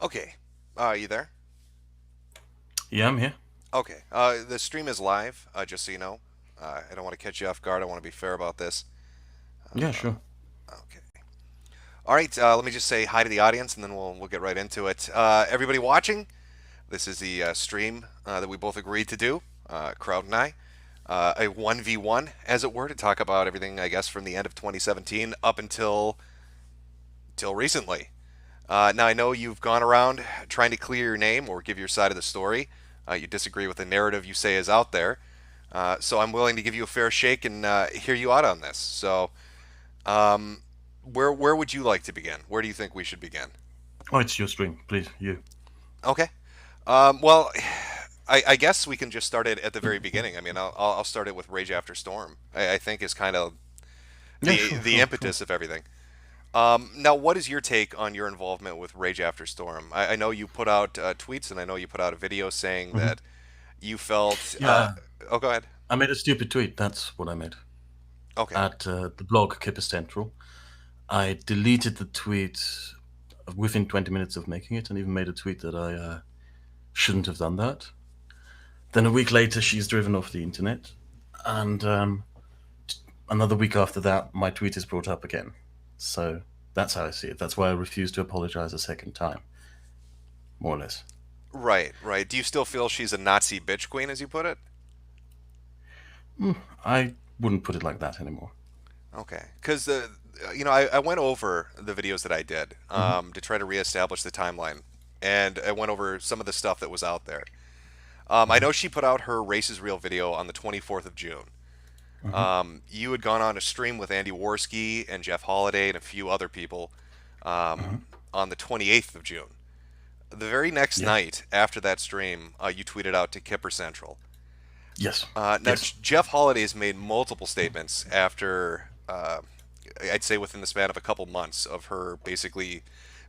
Okay. Are you there? Yeah, I'm here. Okay. The stream is live, just so you know. I don't want to catch you off guard. I want to be fair about this. Yeah, sure. Okay. All right. Let me just say hi to the audience, and then we'll get right into it. Everybody watching, this is the stream that we both agreed to do, Kraut and I. A 1v1, as it were, to talk about everything, I guess, from the end of 2017 up until recently. Now, I know you've gone around trying to clear your name or give your side of the story. You disagree with the narrative you say is out there. So I'm willing to give you a fair shake and hear you out on this. So, um, where would you like to begin? Where do you think we should begin? Oh, it's your stream, please. You. Okay. Well, I guess we can just start it at the very beginning. I mean, I'll start it with Rage After Storm. I think is kind of Yeah, the sure. impetus of everything. Now, what is your take on your involvement with Rage After Storm? I know you put out tweets, and I know you put out a video saying hmm that you felt. Yeah, Oh, go ahead. I made a stupid tweet. That's what I made Okay. at the blog Kipper Central. I deleted the tweet within 20 minutes of making it, and even made a tweet that I shouldn't have done that. Then a week later, she's driven off the internet, and another week after that, my tweet is brought up again. So that's how I see it. That's why I refuse to apologize a second time, more or less. Right, right. Do you still feel she's a Nazi bitch queen, as you put it? I wouldn't put it like that anymore. Okay. Because I went over the videos that I did hmm to try to reestablish the timeline, and I went over some of the stuff that was out there. I hmm know she put out her Race is Real video on the 24th of June. hmm You had gone on a stream with Andy Worski and Jeff Holiday and a few other people um, hmm on the 28th of June. The very next Yeah. night after that stream, you tweeted out to Kipper Central. Yes. Now, Yes. Jeff Holiday has made multiple statements after, I'd say within the span of a couple months of her basically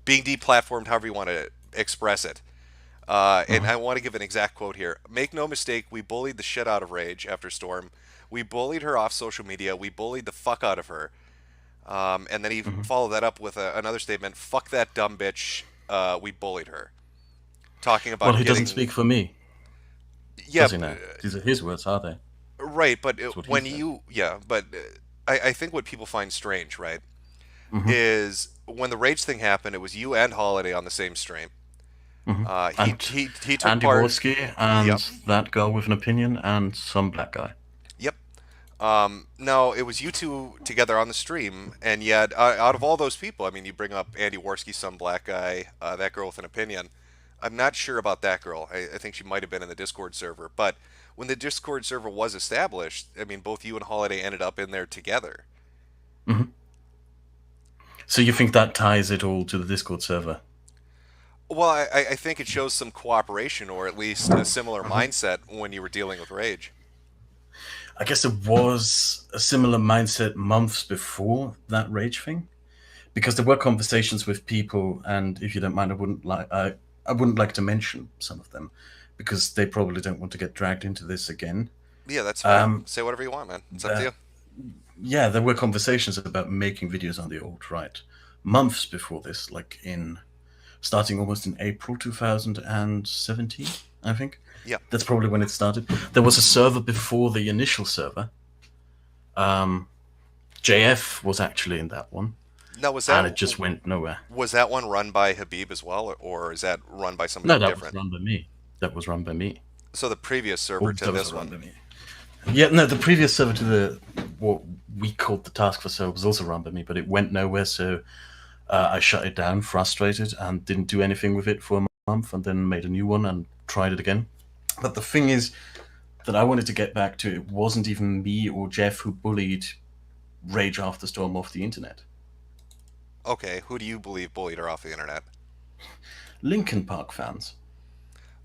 being deplatformed, however you want to express it. And hmm I want to give an exact quote here. Make no mistake, we bullied the shit out of Rage after Storm. We bullied her off social media. We bullied the fuck out of her. And then he hmm followed that up with another statement. Fuck that dumb bitch. We bullied her. Talking Well, about he doesn't getting. speak for me, Yeah, does he now? These are his words, are they? right. But That's what he when said. you. Yeah, but I think what people find strange, right, hmm is when the Rage thing happened, it was you and Holiday on the same stream. hmm He, And he took Andy part. Worski and Yep. that girl with an opinion and some black guy. Yep. No, it was you two together on the stream, and yet out of all those people, I mean, you bring up Andy Worski, some black guy, that girl with an opinion. I'm not sure about that girl. I think she might have been in the Discord server, but when the Discord server was established, I mean, both you and Holiday ended up in there together. hmm So you think that ties it all to the Discord server? Well, I think it shows some cooperation, or at least a similar hmm mindset when you were dealing with Rage. I guess it was a similar mindset months before that rage thing, because there were conversations with people, and if you don't mind, I wouldn't like to mention some of them because they probably don't want to get dragged into this again. Yeah, that's fine. Um, Say whatever you want, man. It's up to you. that Yeah, there were conversations about making videos on the alt right months before this, like in starting almost in April 2017, I think. Yeah. That's probably when it started. There was a server before the initial server. Um, JF was actually in that one, Now, and it just went nowhere. was that one run by Habib as well, or is that run by somebody No, that was different? run by me. That was run by me. So the previous server All to servers this are run one. by me. Yeah, no, the previous server to the what we called the task force server was also run by me, but it went nowhere. So I shut it down, frustrated, and didn't do anything with it for a month, and then made a new one and tried it again. But the thing is that I wanted to get back to, it wasn't even me or Jeff who bullied Rage After Storm off the internet. Okay, who do you believe bullied her off the internet? Linkin Park fans.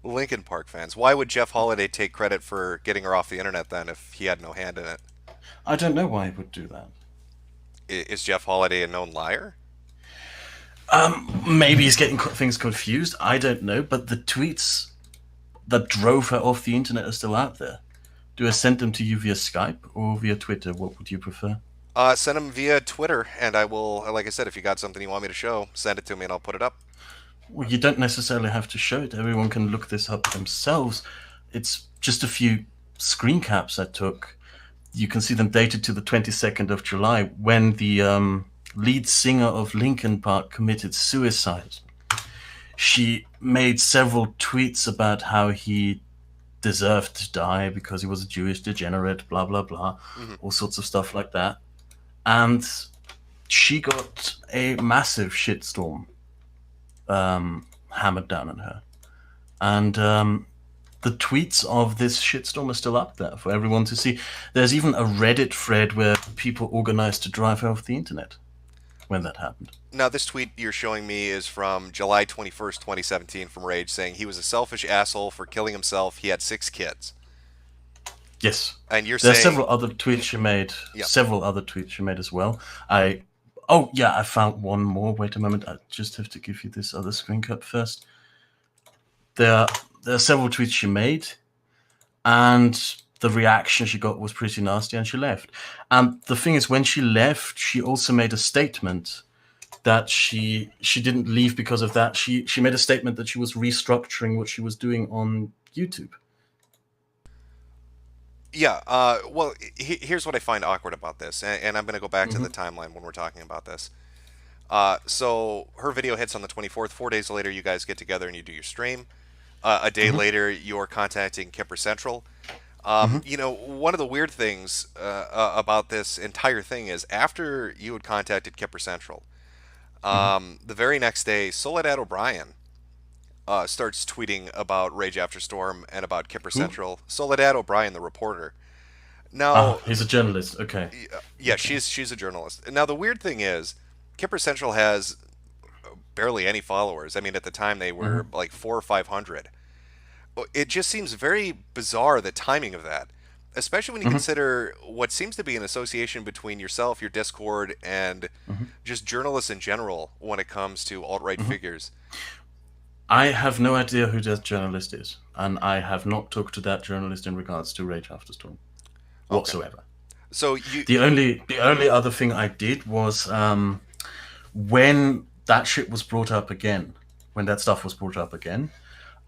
Lincoln Park fans. Why would Jeff Holiday take credit for getting her off the internet then if he had no hand in it? I don't know why he would do that. Is Jeff Holiday a known liar? Maybe he's getting things confused. I don't know. But the tweets that drove her off the internet are still out there. Do I send them to you via Skype or via Twitter? What would you prefer? Send him via Twitter, and I will, like I said, if you got something you want me to show, send it to me and I'll put it up. Well, you don't necessarily have to show it. Everyone can look this up themselves. It's just a few screen caps I took. You can see them dated to the 22nd of July when the lead singer of Linkin Park committed suicide. She made several tweets about how he deserved to die because he was a Jewish degenerate, blah, blah, blah, Hmm. all sorts of stuff like that. And she got a massive shitstorm hammered down on her. And the tweets of this shitstorm are still up there for everyone to see. There's even a Reddit thread where people organized to drive her off the internet when that happened. Now, this tweet you're showing me is from July 21st, 2017, from Rage, saying he was a selfish asshole for killing himself. He had 6 kids. Yes. And you're There are saying, several other tweets she made. yeah. Several other tweets she made as well. I Oh yeah, I found one more. Wait a moment. I just have to give you this other screen cap first. There there are several tweets she made, and the reaction she got was pretty nasty, and she left. And the thing is, when she left, she also made a statement that she didn't leave because of that. She made a statement that she was restructuring what she was doing on YouTube. Yeah, well, here's what I find awkward about this, and I'm going to go back to the Mm-hmm. timeline when we're talking about this. So her video hits on the 24th. 4 days later, you guys get together and you do your stream. A day Mm-hmm. later, you're contacting Kipper Central. Mm-hmm. One of the weird things about this entire thing is after you had contacted Kipper Central, Mm-hmm. the very next day, Soledad O'Brien starts tweeting about Rage After Storm and about Kipper Who? Central. Soledad O'Brien, the reporter. Now, He's a journalist. Okay. yeah, Okay. she's a journalist. Now, the weird thing is, Kipper Central has barely any followers. I mean, at the time they were Mm-hmm. like 400 or 500. It just seems very bizarre, the timing of that, especially when you Mm-hmm. consider what seems to be an association between yourself, your Discord, and Mm-hmm. just journalists in general when it comes to alt-right Mm-hmm. figures. I have no idea who that journalist is, and I have not talked to that journalist in regards to Rage After Storm Okay, whatsoever. so you, The only other thing I did was when that shit was brought up again, when that stuff was brought up again.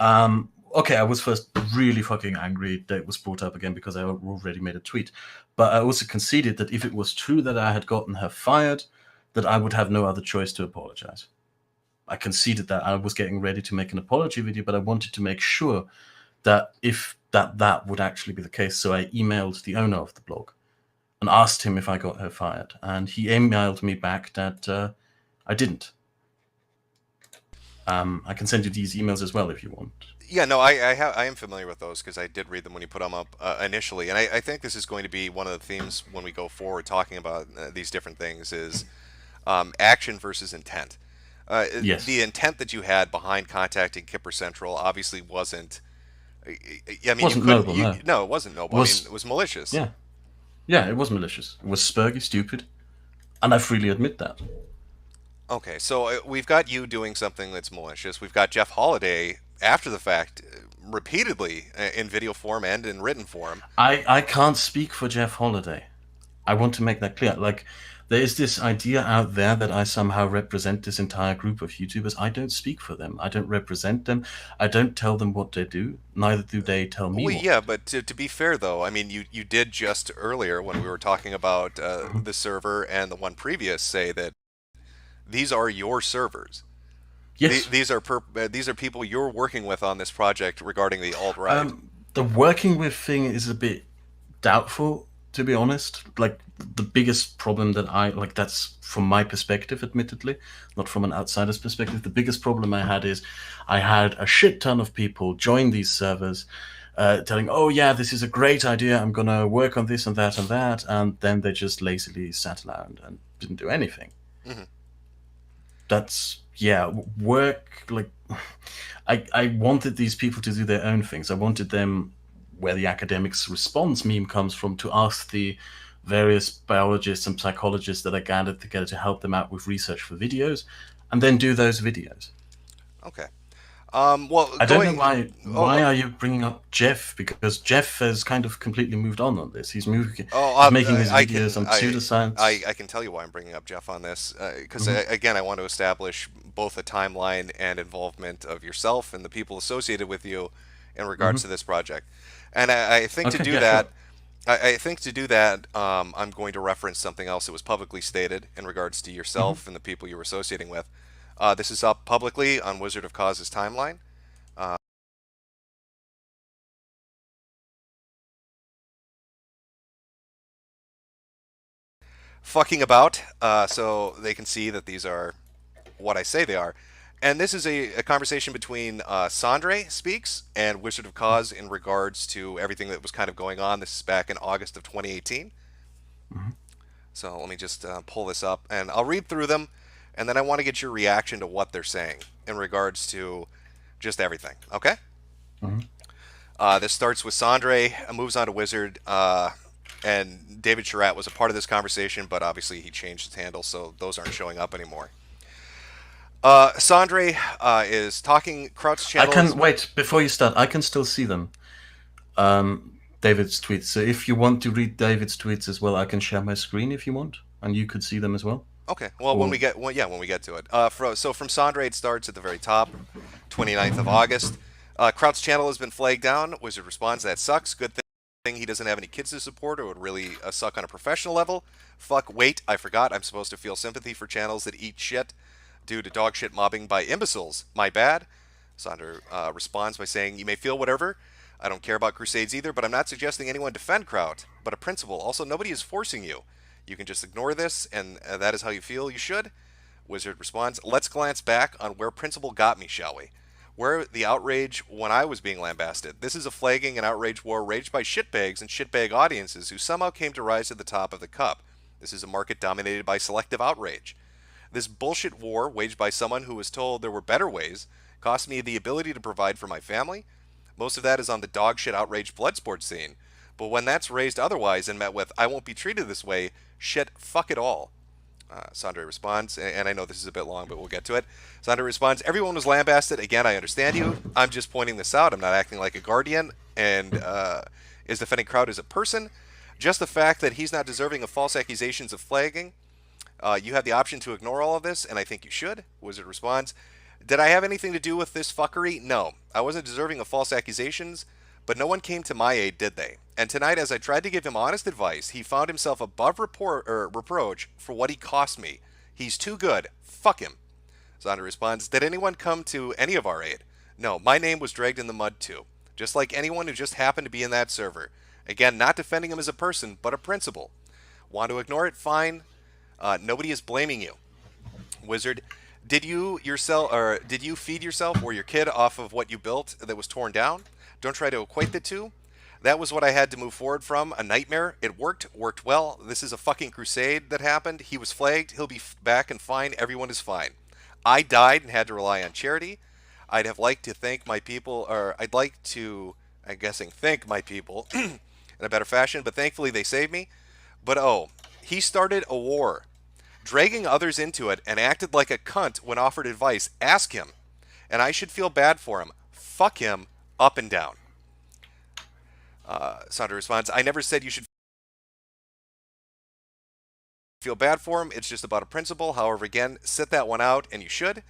Okay, I was first really fucking angry that it was brought up again because I already made a tweet, but I also conceded that if it was true that I had gotten her fired, that I would have no other choice to apologize. I conceded that I was getting ready to make an apology video, but I wanted to make sure that if that would actually be the case. So I emailed the owner of the blog and asked him if I got her fired, and he emailed me back that I didn't. I can send you these emails as well if you want. yeah, no, I am familiar with those because I did read them when you put them up initially, and I think this is going to be one of the themes when we go forward talking about these different things is action versus intent. Yes, The intent that you had behind contacting Kipper Central obviously wasn't. I mean, you wasn't couldn't. noble. No, it No, it wasn't noble. I mean, was it was malicious. yeah, yeah. It was malicious. It was spurgy, stupid, and I freely admit that. Okay, so we've got you doing something that's malicious. We've got Jeff Holiday after the fact, repeatedly in video form and in written form. I can't speak for Jeff Holiday. I want to make that clear. Like, there is this idea out there that I somehow represent this entire group of YouTubers. I don't speak for them. I don't represent them. I don't tell them what they do. Neither do they tell me Well, what yeah, to do. but to be fair, though, I mean, you did just earlier when we were talking about Mhm. the server and the one previous say that these are your servers. Yes. These are people you're working with on this project regarding the alt right. The working with thing is a bit doubtful, to be honest. Like, the biggest problem that I like, that's from my perspective, admittedly, not from an outsider's perspective. The biggest problem I had is I had a shit ton of people join these servers, telling, "Oh yeah, this is a great idea. I'm gonna work on this and that and that," and then they just lazily sat around and didn't do anything. Hmm. That's yeah, work like. I wanted these people to do their own things. I wanted them, where the academics response meme comes from, to ask the various biologists and psychologists that I gathered together to help them out with research for videos, and then do those videos. Okay. Well, I don't know going. why. Oh, Why are you bringing up Jeff? Because Jeff has kind of completely moved on this. oh, He's making his I videos can on pseudoscience. I can tell you why I'm bringing up Jeff on this because Hmm. again I want to establish both a timeline and involvement of yourself and the people associated with you in regards to Hmm. this project. And I think to Okay, do yeah, sure. that, I think to do that, I'm going to reference something else that was publicly stated in regards to Hmm. yourself and the people you were associating with. This is up publicly on Wizard of Cause's timeline. Uh, Fucking about, so they can see that these are what I say they are. And this is a conversation between Sandre Speaks and Wizard of Cause in regards to everything that was kind of going on. This is back in August of 2018. Hmm. So let me just pull this up and I'll read through them. And then I want to get your reaction to what they're saying in regards to just everything. Okay? Hmm. This starts with Sandre, moves on to Wizard, and David Charat was a part of this conversation, but obviously he changed his handle, so those aren't showing up anymore. Sandre is talking. Kraut's I channel is. can wait before you start. I can still see them. David's tweets. So if you want to read David's tweets as well, I can share my screen if you want, and you could see them as well. Okay, well, when we Or get, well, yeah, when we get to it. So from Sandre, it starts at the very top, 29th of August. Kraut's channel has been flagged down. Wizard responds, that sucks. Good thing he doesn't have any kids to support, or would really suck on a professional level. Fuck, wait, I forgot. I'm supposed to feel sympathy for channels that eat shit due to dog shit mobbing by imbeciles. My bad. Sandra responds by saying, you may feel whatever. I don't care about crusades either, but I'm not suggesting anyone defend Kraut, but a principle. Also, nobody is forcing you. You can just ignore this, and that is how you feel you should. Wizard responds, let's glance back on where principle got me, shall we? Where the outrage when I was being lambasted. This is a flagging and outrage war raged by shitbags and shitbag audiences who somehow came to rise to the top of the cup. This is a market dominated by selective outrage. This bullshit war, waged by someone who was told there were better ways, cost me the ability to provide for my family. Most of that is on the dog shit outrage blood sports scene. But when that's raised otherwise and met with, I won't be treated this way, shit, fuck it all. Sandra responds, and I know this is a bit long, but we'll get to it. Sandra responds, everyone was lambasted. Again, I understand you. I'm just pointing this out. I'm not acting like a guardian and is defending Kraut as a person. Just the fact that he's not deserving of false accusations of flagging. You have the option to ignore all of this, and I think you should. Wizard responds, did I have anything to do with this fuckery? No. I wasn't deserving of false accusations, but no one came to my aid, did they? And tonight, as I tried to give him honest advice, he found himself above reproach for what he cost me. He's too good. Fuck him. Zonda responds, did anyone come to any of our aid? No, my name was dragged in the mud too. Just like anyone who just happened to be in that server. Again, not defending him as a person, but a principle. Want to ignore it? Fine. Nobody is blaming you. Wizard, did you feed yourself or your kid off of what you built that was torn down? Don't try to equate the two. That was what I had to move forward from. A nightmare. It worked well. This is a fucking crusade that happened. He was flagged. He'll be back and fine. Everyone is fine. I died and had to rely on charity. I'd have liked to thank my people, or I'd like to, I'm guessing, thank my people in a better fashion, but thankfully they saved me. But oh, he started a war, dragging others into it, and acted like a cunt when offered advice. Ask him. And I should feel bad for him. Fuck him, up and down. Sandra responds, I never said you should feel bad for him. It's just about a principle. However, again, sit that one out, and you should.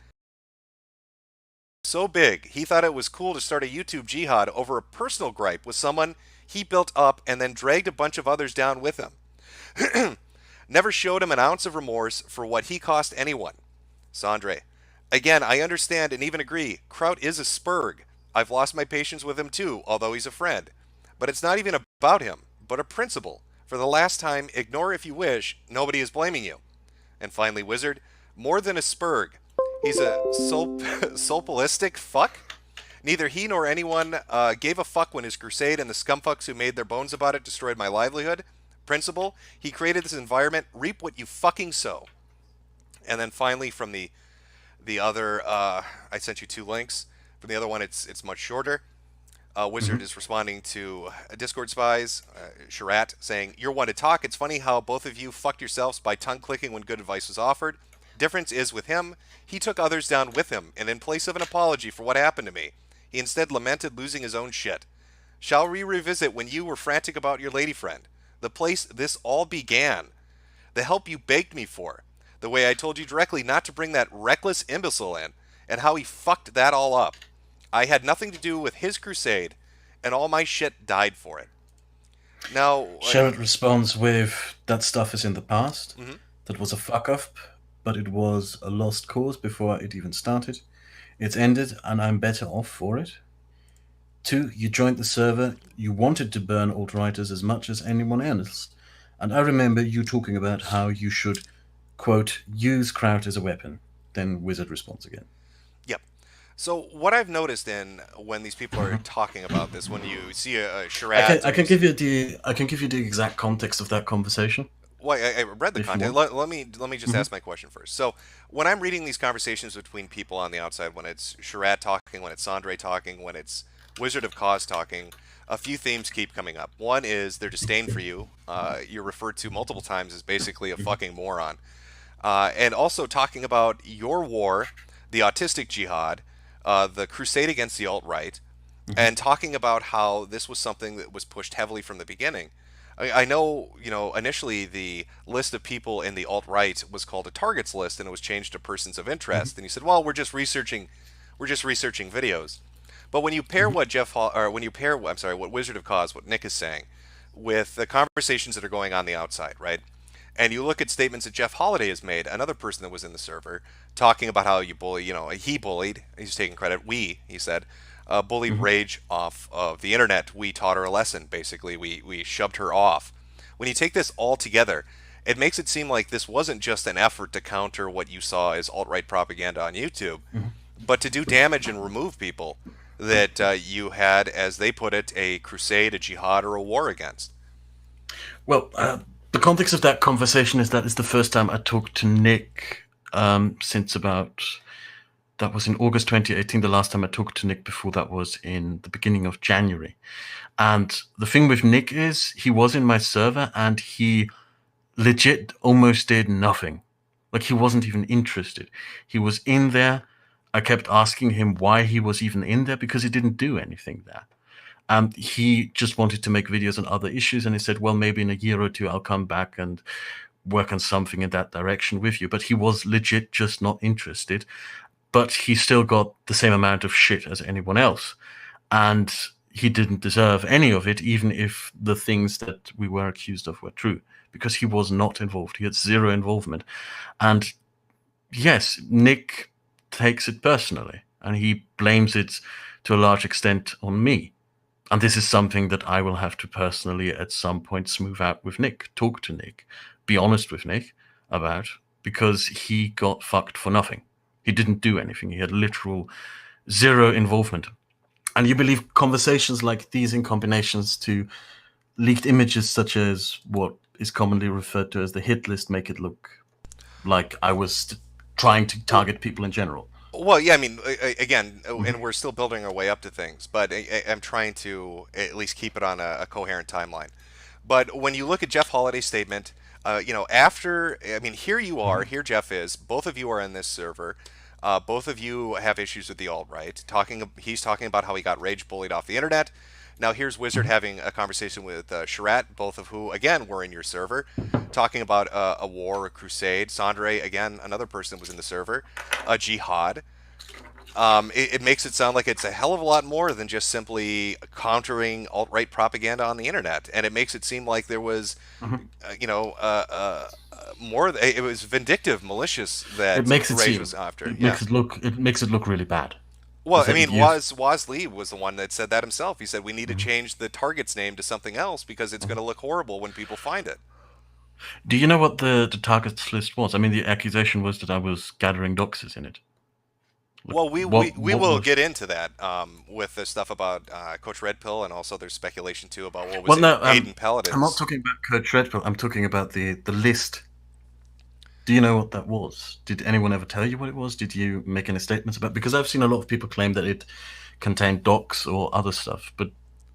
So big, he thought it was cool to start a YouTube jihad over a personal gripe with someone he built up and then dragged a bunch of others down with him. Never showed him an ounce of remorse for what he cost anyone. Sandre. Again, I understand and even agree. Kraut is a spurg. I've lost my patience with him too, although he's a friend. But it's not even about him, but a principle. For the last time, ignore if you wish. Nobody is blaming you. And finally, Wizard. More than a spurg. He's a soapalistic fuck. Neither he nor anyone gave a fuck when his crusade and the scumfucks who made their bones about it destroyed my livelihood. Principle, he created this environment, reap what you fucking sow. And then finally from the other, I sent you two links. From the other one, it's much shorter. Wizard Mhm. is responding to Discord spies, Sharat, saying, you're one to talk. It's funny how both of you fucked yourselves by tongue clicking when good advice was offered. Difference is with him, he took others down with him, and in place of an apology for what happened to me, he instead lamented losing his own shit. Shall we revisit when you were frantic about your lady friend? The place this all began. The help you begged me for. the way I told you directly not to bring that reckless imbecile in, and how he fucked that all up. I had nothing to do with his crusade, and all my shit died for it. Now, Sherrod responds with, that stuff is in the past. mhm. That was a fuck up, but it was a lost cause before it even started. It's ended, and I'm better off for it. Two, you joined the server. You wanted to burn alt-righters as much as anyone else. And I remember you talking about how you should, quote, use Kraut as a weapon. Then Wizard responds again. Yep. So what I've noticed in when these people are Mhm. talking about this, when you see a I can charade, I or you can give you the exact context of that conversation well, I read the if you content. want. Let me just Hmm. ask my question first. So when I'm reading these conversations between people on the outside, when it's Charade talking, when it's Sandre talking, when it's Wizard of Cause talking, a few themes keep coming up. One is their disdain for you. You're referred to multiple times as basically a fucking moron. And also talking about your war, the autistic jihad, the crusade against the alt right, Hmm. and talking about how this was something that was pushed heavily from the beginning. I know, initially the list of people in the alt right was called a targets list, and it was changed to persons of Hmm. interest. And you said, well, we're just researching videos. But when you pair Hmm. what I'm sorry, what Wizard of Cause, what Nick is saying, with the conversations that are going on the outside, right? And you look at statements that Jeff Holiday has made, another person that was in the server, talking about how you bully, he bullied, he's taking credit, he said, bullied Hmm. Rage off of the internet. We taught her a lesson, basically. We shoved her off. When you take this all together, it makes it seem like this wasn't just an effort to counter what you saw as alt right propaganda on YouTube, Hmm. but to do damage and remove people that you had, as they put it, a crusade, a jihad, or a war against. Well, the context of that conversation is that it's the first time I talked to Nick since about, that was in August 2018. The last time I talked to Nick before that was in the beginning of January. And the thing with Nick is he was in my server and he legit almost did nothing. Like he wasn't even interested. He was in there. I kept asking him why he was even in there because he didn't do anything there. He just wanted to make videos on other issues, and he said, "Well, maybe in a year or two, I'll come back and work on something in that direction with you." But he was legit just not interested. But he still got the same amount of shit as anyone else, and he didn't deserve any of it, even if the things that we were accused of were true, because he was not involved. He had zero involvement, and yes, Nick takes it personally, and he blames it to a large extent on me. And this is something that I will have to personally at some point smooth out with Nick, talk to Nick, be honest with Nick about, because he got fucked for nothing. He didn't do anything. He had literal zero involvement. And you believe conversations like these in combinations to leaked images such as what is commonly referred to as the hit list make it look like I was trying to target people in general. Well, yeah, I mean, again, Mhm. and we're still building our way up to things, but I'm trying to at least keep it on a coherent timeline. But when you look at Jeff Holiday's statement, after, I mean, here you are, Mhm. here Jeff is, both of you are in this server. Both of you have issues with the alt right. He's talking about how he got rage bullied off the internet. Now here's Wizard Mhm. having a conversation with Sharat, both of who again were in your server, talking about a war, a crusade. Sandre, again, another person was in the server, a jihad. It makes it sound like it's a hell of a lot more than just simply countering alt-right propaganda on the internet, and it makes it seem like there was, Mhm. more. It was vindictive, malicious It that makes it Rage was seem. after. It Yeah. makes it look. It makes it look really bad. Well, Is I that mean, you've. Waz Lee was the one that said that himself. He said we need to Mhm. change the target's name to something else because it's going Mhm. to look horrible when people find it. Do you know what the targets list was? I mean, the accusation was that I was gathering doxes in it. Like, Well, we what will was? get into that with the stuff about Coach Red Pill, and also there's speculation too about what was Well, it, no, Aiden I'm not Paladin's. talking about Kurt Treadwell. I'm talking about the list. Do you know what that was? Did anyone ever tell you what it was? Did you make any statements about? Because I've seen a lot of people claim that it contained docs or other stuff. But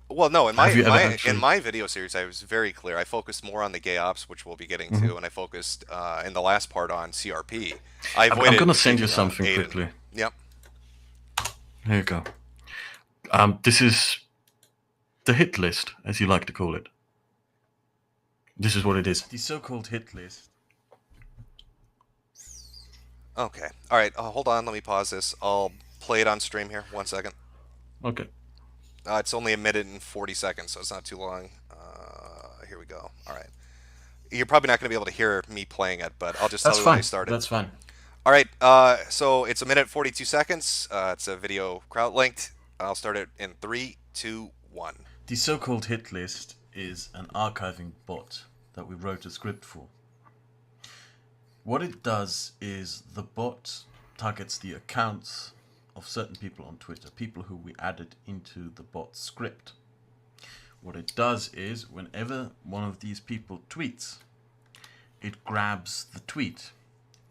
Well, no, in have you ever in actually? my video series, I was very clear. I focused more on the gay ops, which we'll be getting Mhm. to, and I focused in the last part on CRP. I I'm going avoided to send you speaking on something Aiden. quickly. Yep. Here you go. This is the hit list, as you like to call it. This is what it is. The so-called hit list Okay. All right. Hold on. Let me pause this. I'll play it on stream here. 1 second. Okay. It's only a minute and 40 seconds, so it's not too long. Here we go. All right. You're probably not going to be able to hear me playing it, but I'll just tell That's you when I fine. started. That's fine. All right. So it's a minute 42 seconds. It's a video Kraut linked. I'll start it in three, two, one. The so-called hit list is an archiving bot that we wrote a script for. What it does is the bot targets the accounts of certain people on Twitter, people who we added into the bot script. What it does is whenever one of these people tweets, it grabs the tweet.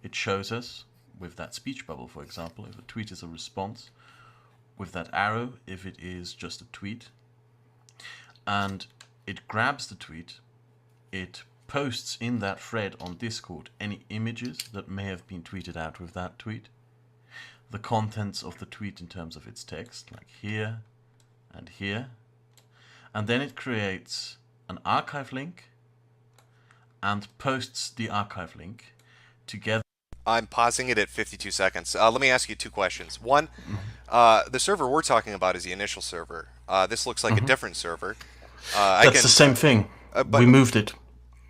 It shows us with that speech bubble, for example, if a tweet is a response, with that arrow if it is just a tweet, and it grabs the tweet, it posts in that thread on Discord any images that may have been tweeted out with that tweet, the contents of the tweet in terms of its text, like here and here, and then it creates an archive link and posts the archive link together. I'm pausing it at 52 seconds. Let me ask you two questions. One, the server we're talking about is the initial server. This looks like a different server. I That's can, the same thing. but We moved it.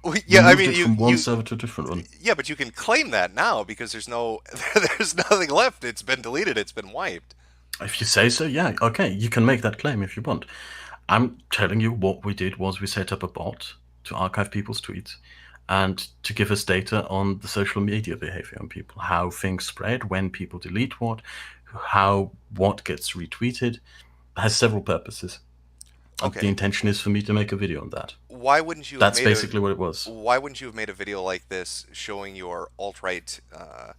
We yeah, I moved mean it from one server to a different one. yeah, but you can claim that now because there's no, there's nothing left. It's been deleted. It's been wiped. If you say so, yeah, okay, you can make that claim if you want. I'm telling you what we did was we set up a bot to archive people's tweets and to give us data on the social media behavior on people, how things spread, when people delete how what gets retweeted. It has several purposes. And the Okay. intention is for me to make a video on that. Why wouldn't you have That's made a basically what it was. Why wouldn't you have made a video like this showing your alt-right uh,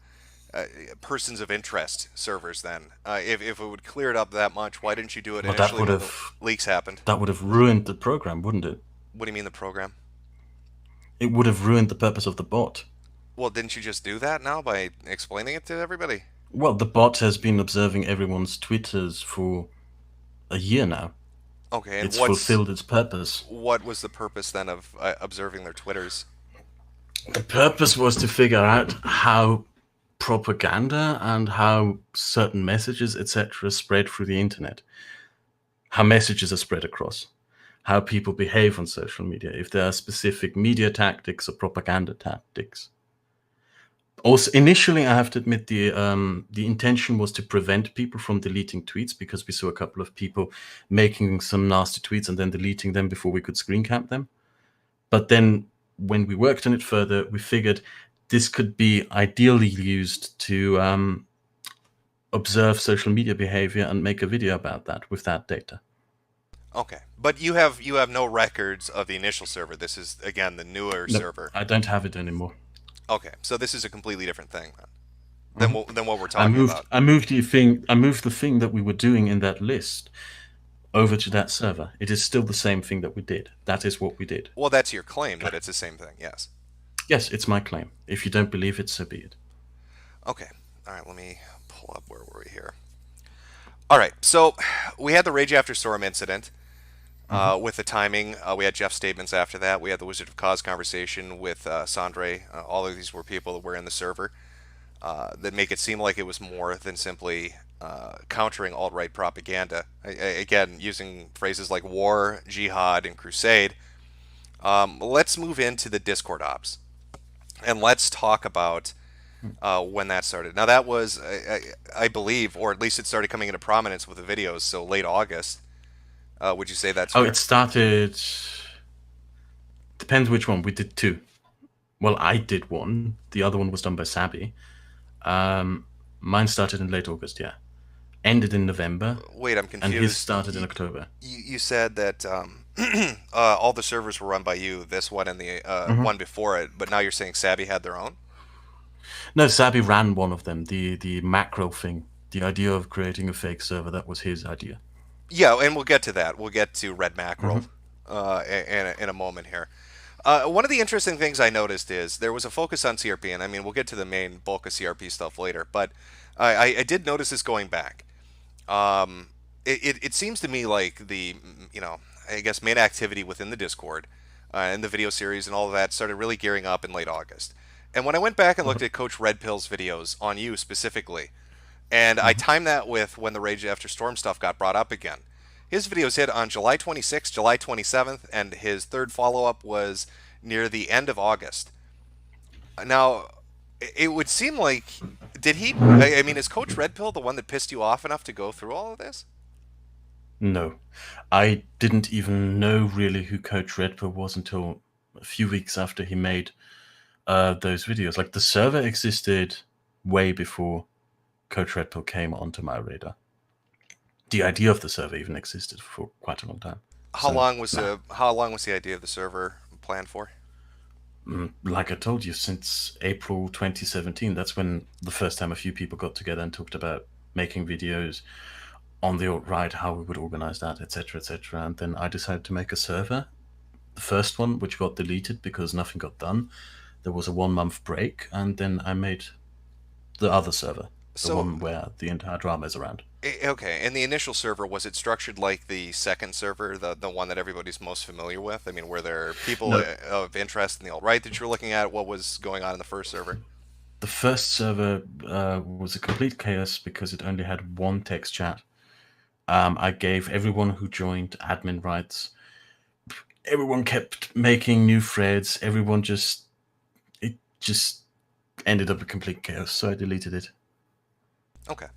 persons of interest servers then? If it would clear it up that much, why didn't you do it But that initially would when the have leaks happened? that would have ruined the program, wouldn't it? What do you mean the program? It would have ruined the purpose of the bot. Well, didn't you just do that now by explaining it to everybody? Well, the bot has been observing everyone's Twitters for a year now. Okay, and It's fulfilled its purpose. what was the purpose then of observing their Twitters? The purpose was to figure out how propaganda and how certain messages, etc., spread through the internet, how messages are spread across, how people behave on social media, if there are specific media tactics or propaganda tactics. Also, initially, I have to admit the intention was to prevent people from deleting tweets because we saw a couple of people making some nasty tweets and then deleting them before we could screen cap them. But then when we worked on it further, we figured this could be ideally used to observe social media behavior and make a video about that with that data. Okay, but you have no records of the initial server. This is again the newer No, server. I don't have it anymore. Okay, so this is a completely different thing then than what we're I talking moved about. I moved the thing that we were doing in that list over to that server. It is still the same thing that we did. That is what we did. Well, that's your claim that it's the same thing. Yes. Yes, it's my claim. If you don't believe it, so be it. Okay. All right. Let me pull up where were we here. All right. So we had the Rage After Storm incident. With the timing, we had Jeff's statements after that. We had the Wizard of Cause conversation with Sandre. All of these were people that were in the server that make it seem like it was more than simply countering alt-right propaganda. Again, using phrases like war, jihad, and crusade. Let's move into the Discord ops, and let's talk about when that started. Now, that was, I believe, or at least it started coming into prominence with the videos, so late August. Would you say that's Oh, fair? it started. Depends which one. We did two. Well, I did one. The other one was done by Sabi. Mine started in late August, yeah. Ended in November, Wait, I'm and his confused. started in October. You said that all the servers were run by you, this one and the one before it, but now you're saying Savvy had their own? No, Sabi ran one of them. The macro thing, the idea of creating a fake server. That was his idea. Yeah, and we'll get to that. We'll get to Red Mackerel in a moment here. One of the interesting things I noticed is there was a focus on CRP, and I mean, we'll get to the main bulk of CRP stuff later, but I did notice this going back. It seems to me like I guess main activity within the Discord and the video series and all of that started really gearing up in late August. And when I went back and Uh-huh. looked at Coach Red Pill's videos on you specifically, and I Mhm. timed that with when the Rage After Storm stuff got brought up again. His videos hit on July 26th, July 27th, and his third follow up was near the end of August. Now, it would seem like, did he? I mean, is Coach Red Pill the one that pissed you off enough to go through all of this? No, I didn't even know really who Coach Redpill was until a few weeks after he made those videos. Like the server existed way before Coach Redpill came onto my radar. The idea of the server even existed for quite a long time. So, nah. How long was the idea of the server planned for? Like I told you, since April 2017, that's when the first time a few people got together and talked about making videos on the alt right, how we would organize that, etc., etc. And then I decided to make a server. The first one, which got deleted because nothing got done, there was a 1 month break, and then I made the other server, the So, one where the entire drama is around. okay, and the initial server, was it structured like the second server, the one that everybody's most familiar with? I mean, were there people No, of interest in the alt right that you were looking at? What was going on in the first server? the first server was a complete chaos because it only had one text chat. I gave everyone who joined admin rights. Everyone kept making new threads. Everyone just it just ended up a complete chaos. So I deleted it. Okay.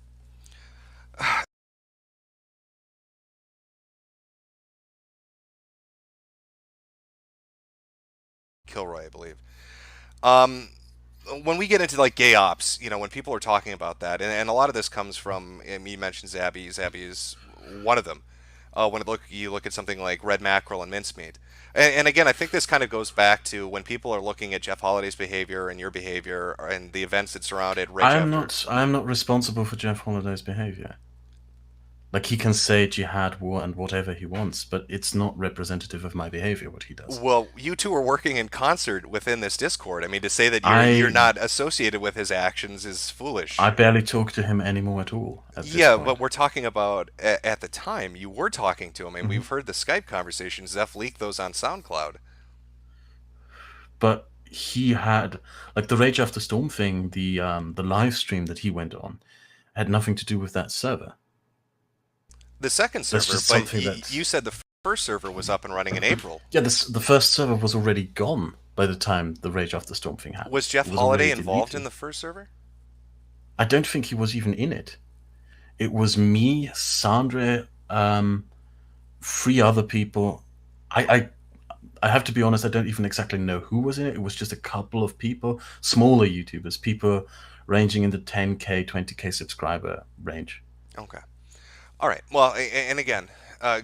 Kilroy, I believe. Um, when we get into like gay ops, when people are talking about that, and a lot of this comes from, and you mentioned Zabby. Zabby is one of them. When you look at something like red mackerel and mincemeat, and again, I think this kind of goes back to when people are looking at Jeff Holliday's behavior and your behavior and the events that surrounded Rage After. I am not responsible for Jeff Holliday's behavior. Like he can say jihad, war, and whatever he wants, but it's not representative of my behavior what he does. Well, you two are working in concert within this Discord. I mean, to say that you're I not associated with his actions is I foolish. barely talk to him anymore at all at this Yeah, but point. we're talking about at the time you were talking to him, and Hmm. we've heard the Skype conversations. Zeph leaked those on SoundCloud. But he had like the Rage After Storm thing, the live stream that he went on had nothing to do with that server. The second That's server, just but something that you said the first server was up and running in April. yeah, the first server was already gone by the time the Rage After Storm thing Was happened. Jeff It was already Holiday involved in deleted. the first server? I don't think he was even in it. It was me, Sandra, 3 other people. I I have to be honest, I don't even exactly know who was in it. It was just a couple of people, smaller YouTubers, people ranging in the 10K, 20K subscriber range. Okay. All right. Well, and again,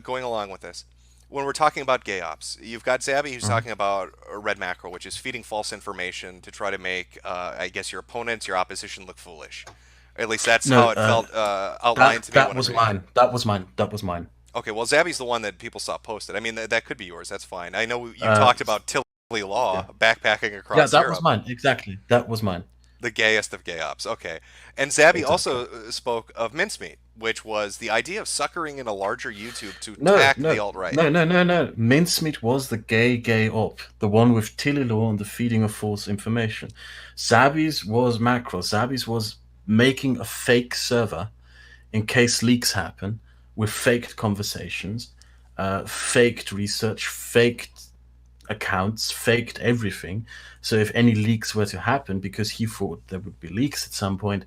going along with this, when we're talking about gay ops, you've got Zabby who's Mhm. talking about red mackerel, which is feeding false information to try to make, I guess, your opponents, your opposition look foolish. Or at least that's No, how it felt outlined that to me that when I'm was reading it. mine. That was mine. That was mine. Okay, well, Zabby's the one that people saw posted. I mean, that could be yours. That's fine. I know you Uh, talked about Tilly yeah, Law backpacking yeah, across that was Europe, mine. Exactly, that was mine. the gayest of gay ops. Okay. And Zabby Exactly. also spoke of mincemeat, which was the idea of suckering in a larger YouTube to No, attack the no, alt right. no, no, no, no. Mincemeat was the gay op, the one with Tilly Law and the feeding of false information. Zabby's was macro. Zabby's was making a fake server in case leaks happen with faked conversations, faked research, faked accounts, faked everything. So if any leaks were to happen, because he thought there would be leaks at some point,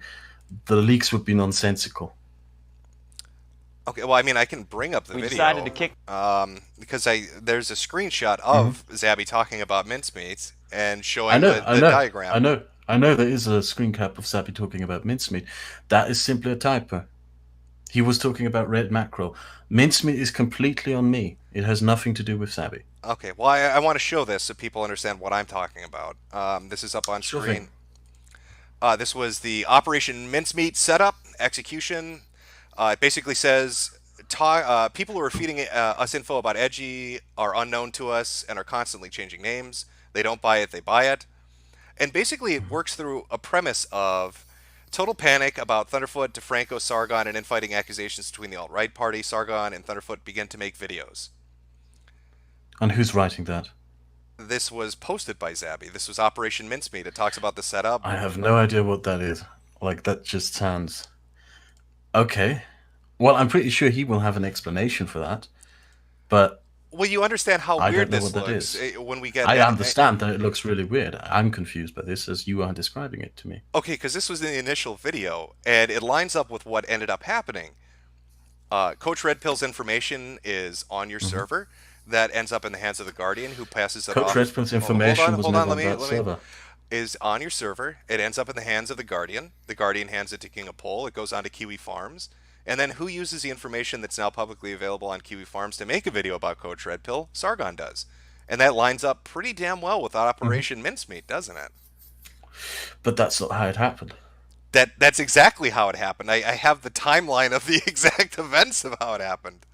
the leaks would be nonsensical. Okay, well, I mean, I can bring up the We decided to video kick. because there's a screenshot Mhm. of Zabby talking about mincemeat and I showing know, I the know, I diagram. know, I know. There is a screen cap of Sappy talking about mincemeat. That is simply a typo. He was talking about red mackerel. Mincemeat is completely on me. It has nothing to do with Sabby. Okay, well, I want to show this so people understand what I'm talking about. This is up on Sure thing. screen. This was the Operation Mincemeat setup execution. It basically says people who are feeding us info about Edgy are unknown to us and are constantly changing names. They don't buy it, they buy it. And basically, it works through a premise of total panic about Thunderfoot, DeFranco, Sargon, and infighting accusations between the alt right party. Sargon and Thunderfoot begin to make videos. And who's writing that? This was posted by Zabby. This was Operation Mincemeat. It talks about the setup. I have no idea what that is. Like, that just sounds. Okay. Well, I'm pretty sure he will have an explanation for that, but Well, you understand how I don't weird know this what that looks is. when we get. I understand that it looks really weird. I'm confused by this as you are describing it to me. Okay, because this was in the initial video, and it lines up with what ended up happening. Coach Red Pill's information is on your Hmm. server. That ends up in the hands of the Guardian, who passes it Coach off. Redfield's Oh, hold on, information was hold on. never Let on me that let me. server. Is on your server. It ends up in the hands of the Guardian. The Guardian hands it to King of Pole. It goes on to Kiwi Farms. And then who uses the information that's now publicly available on Kiwi Farms to make a video about Coach Red Pill? Sargon does. And that lines up pretty damn well with Hmm. Operation Mincemeat, doesn't it? But that's not how it happened. That's exactly how it happened. I have the timeline of the exact events of how it happened.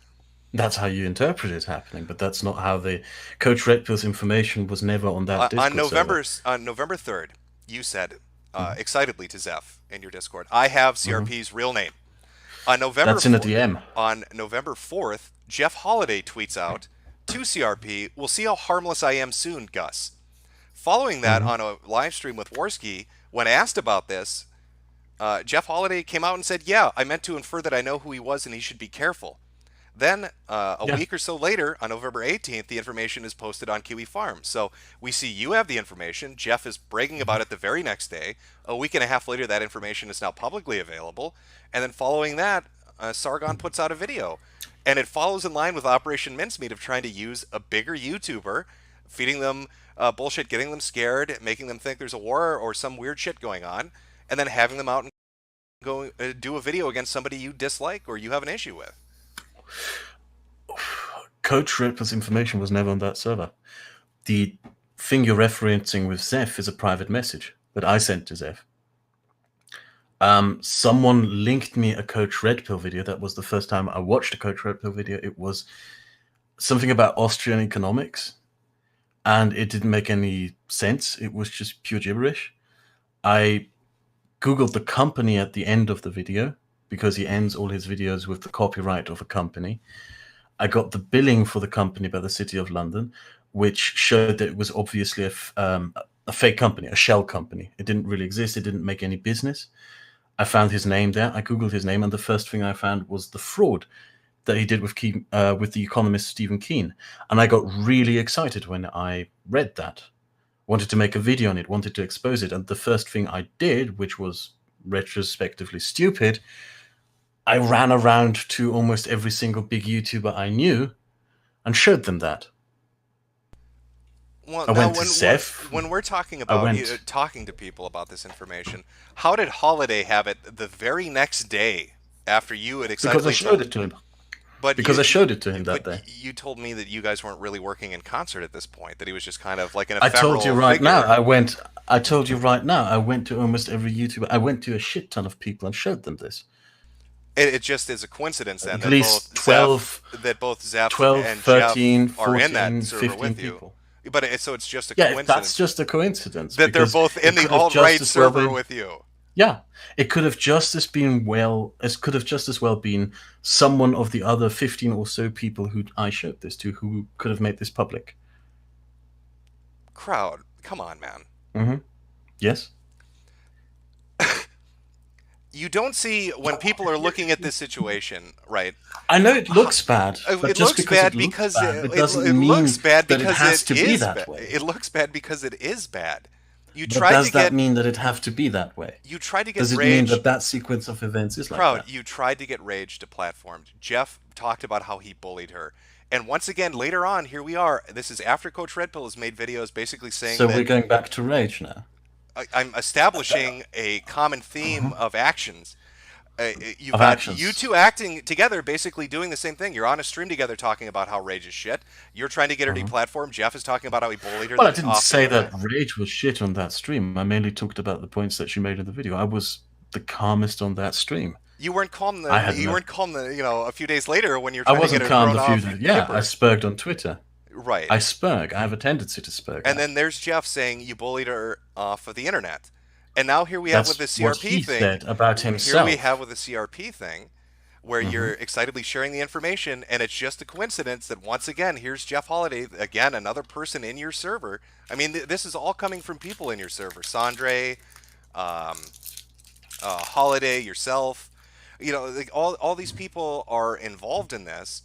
That's how you interpret it happening, but that's not how the Coach Redfield's information was never on that On Discord server. November 3rd, you said Hmm. excitedly to Zeph in your Discord, "I have Hmm. CRP's real name." On November That's in a 4th, DM. on November 4th, Jeff Holiday tweets out to CRP, "We'll see how harmless I am soon, Gus." Following that, Hmm. on a live stream with Worski, when asked about this, Jeff Holiday came out and said, "Yeah, I meant to infer that I know who he was and he should be careful." Then, a Yeah. week or so later, on November 18th, the information is posted on Kiwi Farms. So we see you have the information. Jeff is bragging about it the very next day. A week and a half later, that information is now publicly available. And then following that, Sargon puts out a video. And it follows in line with Operation Mincemeat of trying to use a bigger YouTuber, feeding them bullshit, getting them scared, making them think there's a war or some weird shit going on, and then having them out and go do a video against somebody you dislike or you have an issue with. Coach Redfield's information was never on that server. The thing you're referencing with Zeph is a private message that I sent to Zeph. Someone linked me a Coach Red Pill video. That was the first time I watched a Coach Red Pill video. It was something about Austrian economics, and it didn't make any sense. It was just pure gibberish. I Googled the company at the end of the video because he ends all his videos with the copyright of a company. I got the billing for the company by the City of London, which showed that it was obviously a fake company, a shell company. It didn't really exist. It didn't make any business. I found his name there. I Googled his name, and the first thing I found was the fraud that he did with the economist Stephen Keen. And I got really excited when I read that. Wanted to make a video on it, wanted to expose it. And the first thing I did, which was retrospectively stupid, I ran around to almost every single big YouTuber I knew and showed them that. Well, I now went to Zeph. when we're talking I about went talking to people about this information, how did Holiday have it the very next day after you had because I excitedly showed told? it to him. But Because I showed it to him but that day. you told me that you guys weren't really working in concert at this point. That he was just kind of like an I told you ephemeral right now. figure. I told you right now. I went to almost every YouTuber. I went to a shit ton of people and showed them this. It just is a coincidence then At least that both Zeph 12, and 13, Jeff are in that 14, server 15 with you. people. But so it's just a Yeah, that's coincidence just a coincidence that they're because both in it the could have alt just right as well server been. with you. Yeah, it could have just as been well. It could have just as well been someone of the other 15 or so people who I showed this to who could have made this public. Crowd, come on, man. Hmm. Yes. You don't see when people are looking at this situation, right? I know it looks bad, but It just looks because bad it looks because bad, it it doesn't mean looks bad that it because has it to be is that bad. way. It looks bad because it is bad. You But tried to does that get mean that it have to be that way? you tried to get Does it mean Rage that that sequence of events is like Crowd. that? You tried to get Rage to platform. Jeff talked about how he bullied her, and once again later on, here we are. This is after Coach Red Pill has made videos basically saying So we're that going back to rage now. I'm establishing a common theme Mhm. of actions. You've Of got you actions. two acting together, basically doing the same thing. You're on a stream together talking about how Rage is shit. You're trying to get her Mhm. deplatformed. Jeff is talking about how he bullied her Well, I didn't off the say that internet. rage was shit on that stream. I mainly talked about the points that she made in the video. I was the calmest on that stream. You weren't calm. I had You no. weren't calm. A few days later when you're I trying to get wasn't her calm thrown the few off days. Yeah, I Kipper. spurged on Twitter. Right. I spurg. I have a tendency to spurg. And then there's Jeff saying you bullied her off of the internet. And now here we have with That's the what CRP he thing. said about Here we have himself. with the CRP thing. where Mm-hmm. you're excitedly sharing the information, and it's just a coincidence that once again, here's Jeff Holiday, again, another person in your server. I mean, this is all coming from people in your server. Sandre, um, Holiday, yourself. You know, like all these people are involved in this,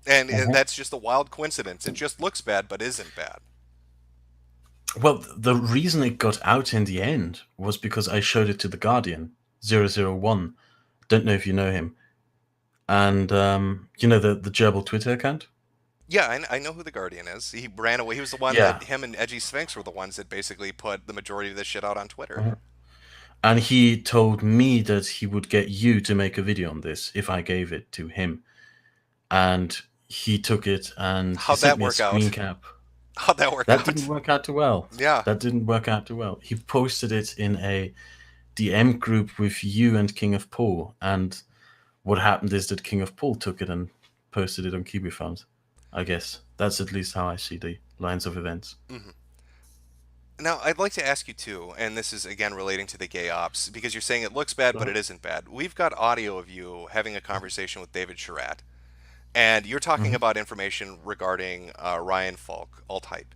and that's just a wild coincidence. It just looks bad, but isn't bad. Well, the reason it got out in the end was because I showed it to the Guardian 001. Don't know if you know him. And you know the gerbil Twitter account? Yeah, I know who the Guardian is. He ran away. He was the one Yeah. that him and Edgy Sphinx were the ones that basically put the majority of this shit out on Twitter. Mhm. And he told me that he would get you to make a video on this if I gave it to him. And he took it and he How'd sent that me a work screen out? cap. How'd that work That didn't out? work out too well. Yeah. That didn't work out too well. He posted it in a DM group with you and King of Pool, and what happened is that King of Pool took it and posted it on Kiwi Farms. I guess that's at least how I see the lines of events. Hmm. Now, I'd like to ask you too, and this is again relating to the gay ops, because you're saying it looks bad, but it isn't bad. We've got audio of you having a conversation with David Charette, and you're talking Mm-hmm. about information regarding Ryan Falk, alt-height.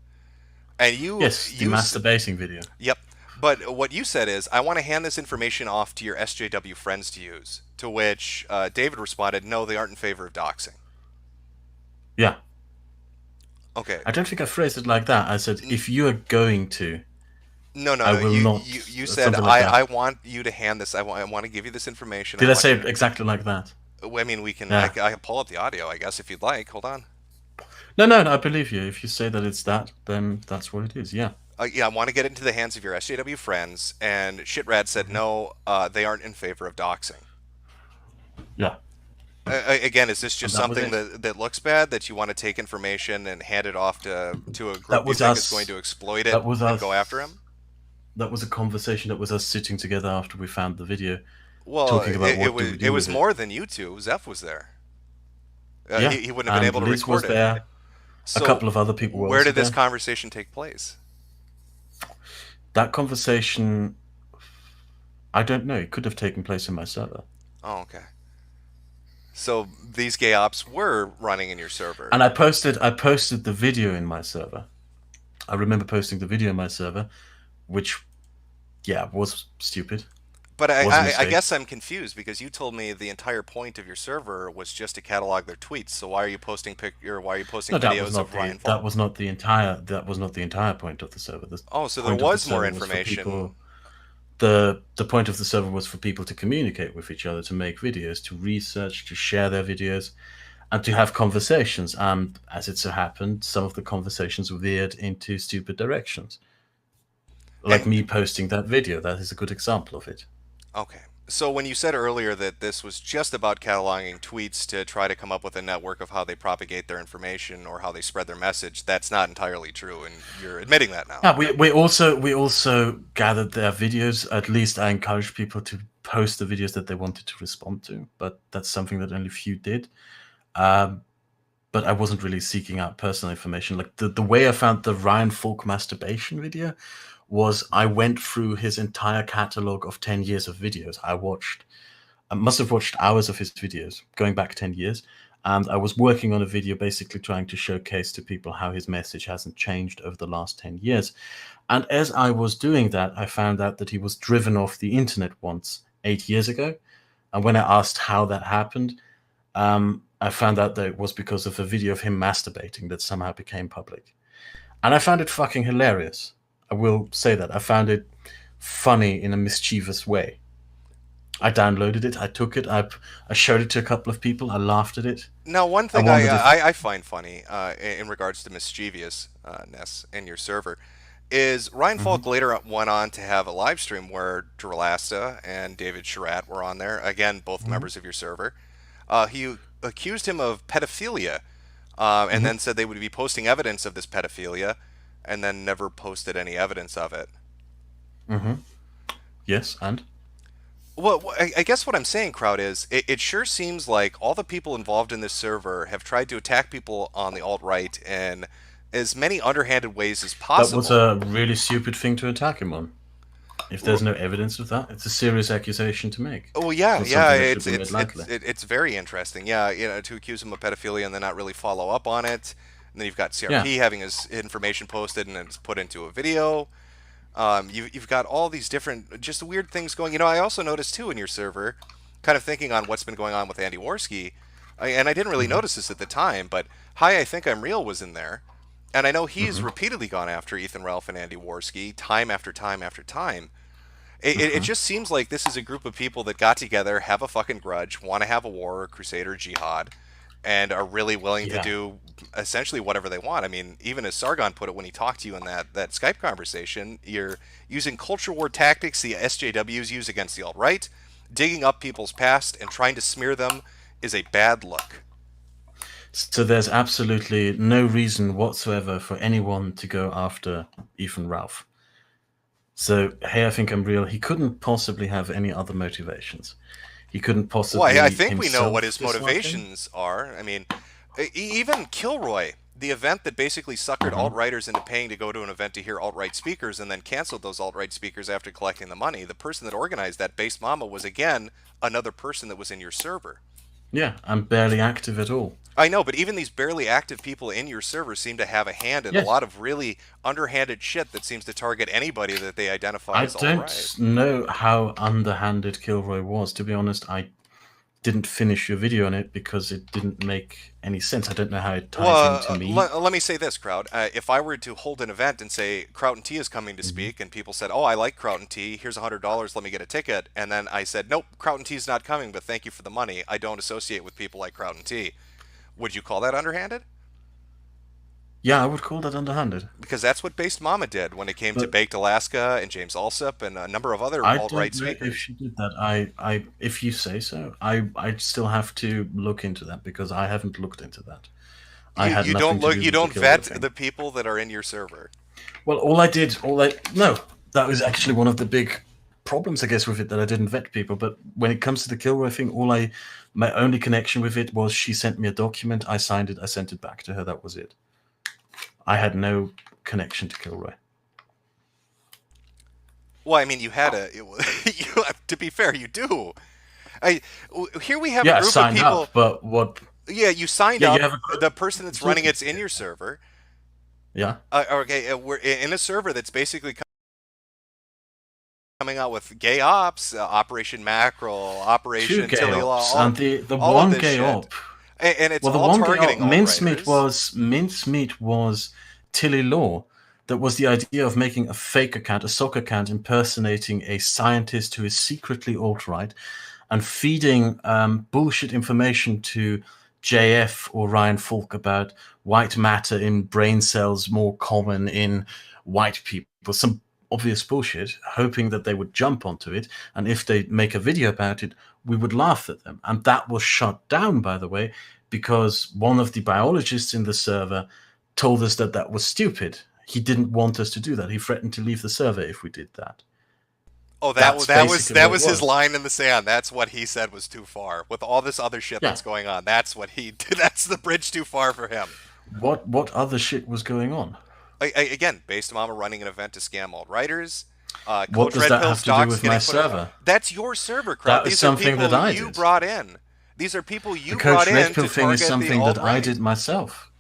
And Yes, the masturbating video. yep. But what you said is, I want to hand this information off to your SJW friends to use. To which David responded, no, they aren't in favor of doxing. Yeah, Okay. I don't think I phrased it like that. I said if you are going to, No, no, I no. will not. You said Something like that. I want you to hand this. I want to give you this information. I Did I want say you it exactly like that? to. I mean, we can. Yeah. I can pull up the audio, I guess, if you'd like. Hold on. No, no, no, I believe you. If you say that it's that, then that's what it is. Yeah. Yeah, I want to get it into the hands of your SJW friends. And Shitrad said no. They aren't in favor of doxing. Yeah. Again, is this And just that was something it. that looks bad that you want to take information and hand it off to a That group you was think is going us. to exploit it That was and go after us. him? That was a conversation. That was us sitting together after we found the video, Well, talking about what do we it do was with it. more than you two. Zeph was there. Yeah. He wouldn't have been And able to Liz record was it. there. A So, couple of other people were where also did this there. conversation take place? That conversation, I don't know. It could have taken place in my server. Oh, okay. So these gay ops were running in your server. And I posted the video in my server. I remember posting the video in my server, which, yeah, was stupid. But Was a I mistake. guess I'm confused because you told me the entire point of your server was just to catalog their tweets. So why are you posting or why are you posting No, that was videos not of the Ryan that Falk? was not the entire that was not the entire point of the server. The Oh, so there point of the was more server was for information. people. The point of the server was for people to communicate with each other, to make videos, to research, to share their videos, and to have conversations. And as it so happened, some of the conversations veered into stupid directions. Like And me posting that video. That is a good example of it. okay. So when you said earlier that this was just about cataloging tweets to try to come up with a network of how they propagate their information or how they spread their message, that's not entirely true, and you're admitting that now. Yeah, we also gathered their videos. At least I encouraged people to post the videos that they wanted to respond to, but that's something that only few did. Um, but I wasn't really seeking out personal information. Like the way I found the Ryan Falk masturbation video was I went through his entire catalog of 10 years of videos. I must have watched hours of his videos going back 10 years. And I was working on a video basically trying to showcase to people how his message hasn't changed over the last 10 years. And as I was doing that, I found out that he was driven off the internet once 8 years ago. And when I asked how that happened, I found out that it was because of a video of him masturbating that somehow became public. And I found it fucking hilarious. I will say that. I found it funny in a mischievous way. I downloaded it, I took it, I showed it to a couple of people, I laughed at it. Now, one I thing wondered if. I find funny in regards to mischievousness in your server is Ryan Falk Mhm, later went on to have a live stream where Dralasta and David Sharat were on there, again, both mhm, members of your server. He accused him of pedophilia and mhm, then said they would be posting evidence of this pedophilia and then never posted any evidence of it. mhm. Yes, and? Well, I guess what I'm saying, Kraut, is it sure seems like all the people involved in this server have tried to attack people on the alt right in as many underhanded ways as That was possible. a really stupid thing to attack him on. If there's no evidence of that, it's a serious accusation to make. Oh It's yeah, not yeah. something that should be made lightly. It's very interesting. Yeah, to accuse him of pedophilia and then not really follow up on it. And then you've got Yeah. CRP having his information posted and it's put into a video. You've got all these different, just weird things going. I also noticed too in your server, kind of thinking on what's been going on with Andy Worski, and I didn't really Hmm. notice this at the time, but Hi, I Think I'm Real was in there, and I know he's Hmm. repeatedly gone after Ethan Ralph and Andy Worski time after time after time. It Hmm. just seems like this is a group of people that got together, have a fucking grudge, want to have a war, crusader, jihad, and are really willing to Yeah. do essentially whatever they want. I mean, even as Sargon put it when he talked to you in that Skype conversation, you're using culture war tactics the SJWs use against the alt-right, digging up people's past and trying to smear them is a bad look. So there's absolutely no reason whatsoever for anyone to go after Ethan Ralph. So, hey, I think I'm real. He couldn't possibly have any other motivations. He couldn't Well, I possibly think we know what himself his dislike him. motivations are. I mean, even Kilroy, the event that basically suckered Hmm. alt-righters into paying to go to an event to hear alt-right speakers and then canceled those alt-right speakers after collecting the money, the person that organized that, Based Mama, was again another person that was in your server. Yeah, I'm barely active at all. I know, but even these barely active people in your server seem to have a hand in a Yes, lot of really underhanded shit that seems to target anybody that they identify I as alt-right. don't know how underhanded Kilroy was. To be honest, I didn't finish your video on it because it didn't make any sense. I don't know how it ties Well, into me. let me say this, Kraut. If I were to hold an event and say Kraut and T is coming to Hmm. speak, and people said, "Oh, I like Kraut and T. Here's $100. Let me get a ticket," and then I said, "Nope, Kraut and T is not coming, but thank you for the money. I don't associate with people like Kraut and T." Would you call that underhanded? Yeah, I would call that underhanded. Because that's what Based Mama did when it came to But Baked Alaska and James Allsup and a number of other I alt-right don't know if speakers. she did that. If you say so, I still have to look into that because I haven't looked into that. I had You don't nothing to look, do you with the don't Kilroy vet thing. the people that are in your server. Well, no, that was actually one of the big problems, I guess, with it that I didn't vet people. But when it comes to the Kilroy thing, my only connection with it was she sent me a document, I signed it, I sent it back to her. That was it. I had no connection to Kilroy. Well, I mean, you had to be fair, you do. I Here we have a Yeah, I group of signed up, people. but what? Yeah, you signed Yeah, you up. have a The person that's running absolutely. it's in your server. Yeah, Okay, we're in a server that's basically coming out with gay ops, Operation Mackerel, two Operation gay Tilly Law, ops, and the all of one this gay shit, op. and it's Well, the all one gay op, targeting alt righters. mincemeat was Tilly Law. That was the idea of making a fake account, a sock account, impersonating a scientist who is secretly alt right, and feeding bullshit information to JF or Ryan Falk about white matter in brain cells more common in white people. Some obvious bullshit, hoping that they would jump onto it. And if they make a video about it, we would laugh at them. And that was shut down, by the way, because one of the biologists in the server told us that that was stupid. He didn't want us to do that. He threatened to leave the server if we did that. Oh, That's basically that what it was his was. line in the sand. That's what he said was too far. With all this other shit Yeah. that's going on, that's what he did. That's the bridge too far for him. What other shit was going on? Again, Based Mama running an event to scam alt writers. What Coach does Red that Pill have to do stocks with my getting put up. server? That's your server, Kraut. That is These are something that people I you did. brought in. These are people The you brought Coach Red in Pill to thing is target the something alt that I right. did myself.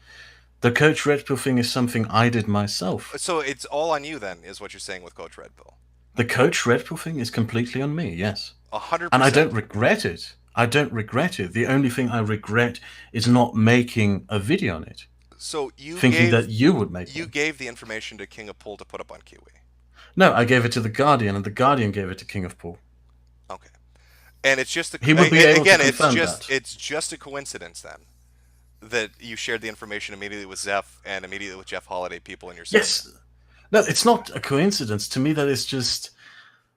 The Coach Red Pill thing is something I did myself. So it's all on you then, is what you're saying with Coach Red Pill. The Coach Red Pill thing is completely on me, yes. A hundred And I don't percent. regret it. I don't regret it. The only thing I regret is not making a video on it, So thinking that you would make you one. gave the information to King of Pool to put up on Kiwi. No, I gave it to The Guardian, and The Guardian gave it to King of Pool. Okay. And it's just He would be able to again, confirm that. it's just a coincidence then that you shared the information immediately with Zeph and immediately with Jeff Holiday people in your server. Yes. No, it's not a coincidence. To me, that is just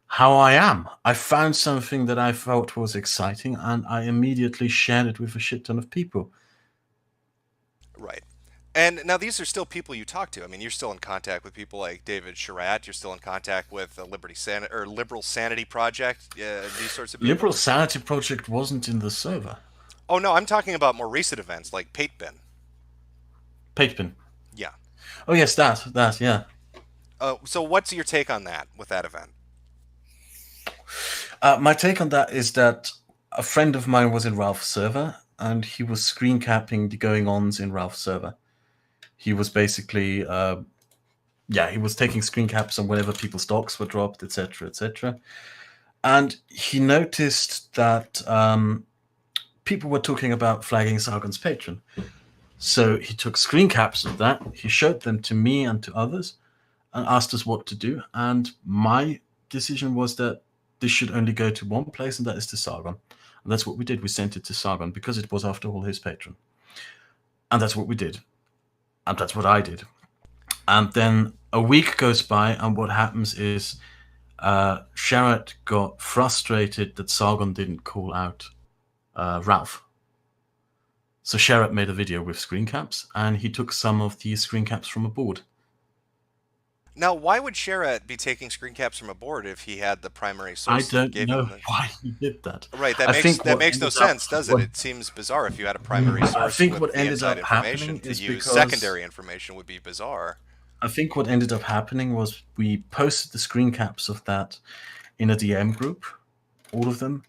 how I am. I found something that I felt was exciting, and I immediately shared it with a shit ton of people. Right. And now these are still people you talk to. I mean, you're still in contact with people like David Sharat. You're still in contact with the Liberal Sanity Project. These sorts of Liberal people. Sanity Project wasn't in the server. Oh no, I'm talking about more recent events like Patebin. Patepin. Yeah. Oh yes, that, yeah. So what's your take on that with that event? My take on that is that a friend of mine was in Ralph's server, and he was screen capping the going ons in Ralph's server. He was basically, he was taking screen caps on whenever people's stocks were dropped, etc., etc. And he noticed that people were talking about flagging Sargon's patron. So he took screen caps of that, he showed them to me and to others, and asked us what to do. And my decision was that this should only go to one place, and that is to Sargon. And that's what we did. We sent it to Sargon because it was, after all, his patron. And that's what we did. And that's what I did. And then a week goes by, and what happens is Sherrod got frustrated that Sargon didn't call out Ralph. So Sherrod made a video with screen caps, and he took some of the screen caps from a board. Now, why would Sherrod be taking screen caps from a board if he had the primary I source don't gave know him the... why he did that. Right, I think that what makes no ended up- sense, does it? what- It seems bizarre if you had a primary I source think with what the ended inside up information happening to is use because- secondary information would be bizarre. I think what ended up happening was we posted the screen caps of that in a DM group, all of them.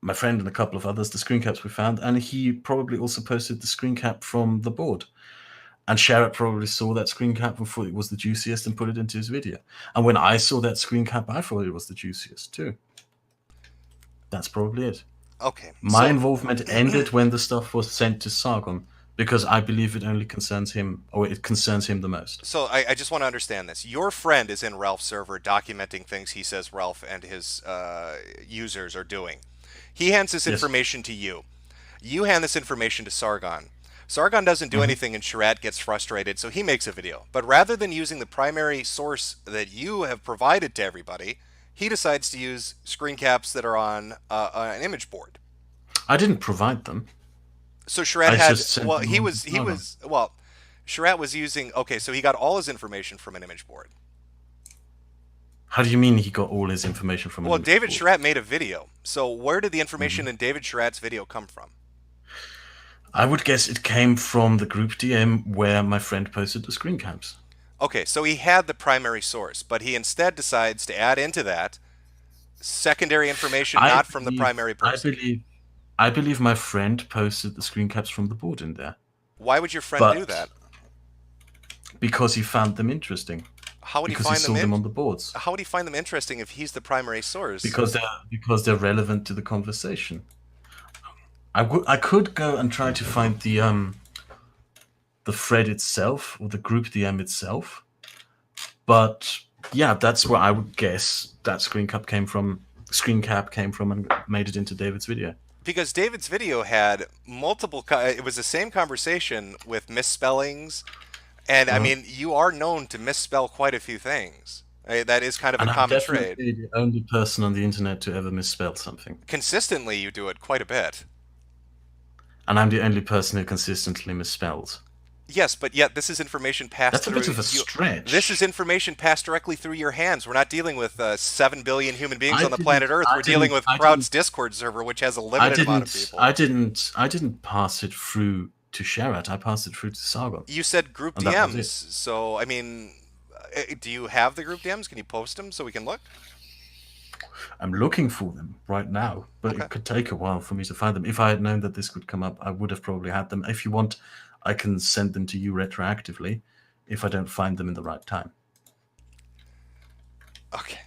My friend and a couple of others, the screen caps we found, and he probably also posted the screen cap from the board. And Sherrod probably saw that screen cap and thought it was the juiciest and put it into his video. And when I saw that screen cap, I thought it was the juiciest too. That's probably it. Okay. My so- involvement ended when the stuff was sent to Sargon, because I believe it only concerns him, or it concerns him the most. So I just want to understand this. Your friend is in Ralph's server documenting things he says Ralph and his users are doing. He hands this Yes. information to you. You hand this information to Sargon. Sargon doesn't do anything and Sherrod gets frustrated, so he makes a video. But rather than using the primary source that you have provided to everybody, he decides to use screen caps that are on an image board. I didn't provide them. So Sherrod I had, just sent well, them he on was, to he Sargon. was, well, Sherrod was using, okay, so he got all his information from an image board. How do you mean he got all his information from? Well, an David image board? Sherrod made a video. So where did the information in David Sherrod's video come from? I would guess it came from the group DM where my friend posted the screen caps. Okay, so he had the primary source, but he instead decides to add into that secondary information not from the primary person. I believe my friend posted the screen caps from the board in there Why would your friend do that? because he found them interesting. How would he Because he find saw them them on the boards. How would he find them interesting if he's the primary source? Because they're relevant to the conversation. I could go and try to find the thread itself or the group DM itself, but yeah, that's where I would guess that screen cap came from, and made it into David's video. Because David's video had multiple it was the same conversation with misspellings, and I mean, you are known to misspell quite a few things. That is kind of And a I'm common definitely trait. the only person on the internet to ever misspell something. Consistently, you do it quite a bit. And I'm the only person who consistently misspells. Yes, but yet this is information passed That's a through bit of a stretch. This is information passed directly through your hands. We're not dealing with 7 billion human beings I on the didn't- planet Earth. I We're dealing with didn't- I Kraut's didn't- Discord server, which has a I limited amount of didn't. people. I didn't pass it through to Sherrod. I passed it through to Sargon. You said group And that was DMs, so I mean, do you have the group DMs? Can you post them so we can look? I'm looking for them right now, but Okay. it could take a while for me to find them. If I had known that this would come up, I would have probably had them. If you want, I can send them to you retroactively if I don't find them in the right time. Okay.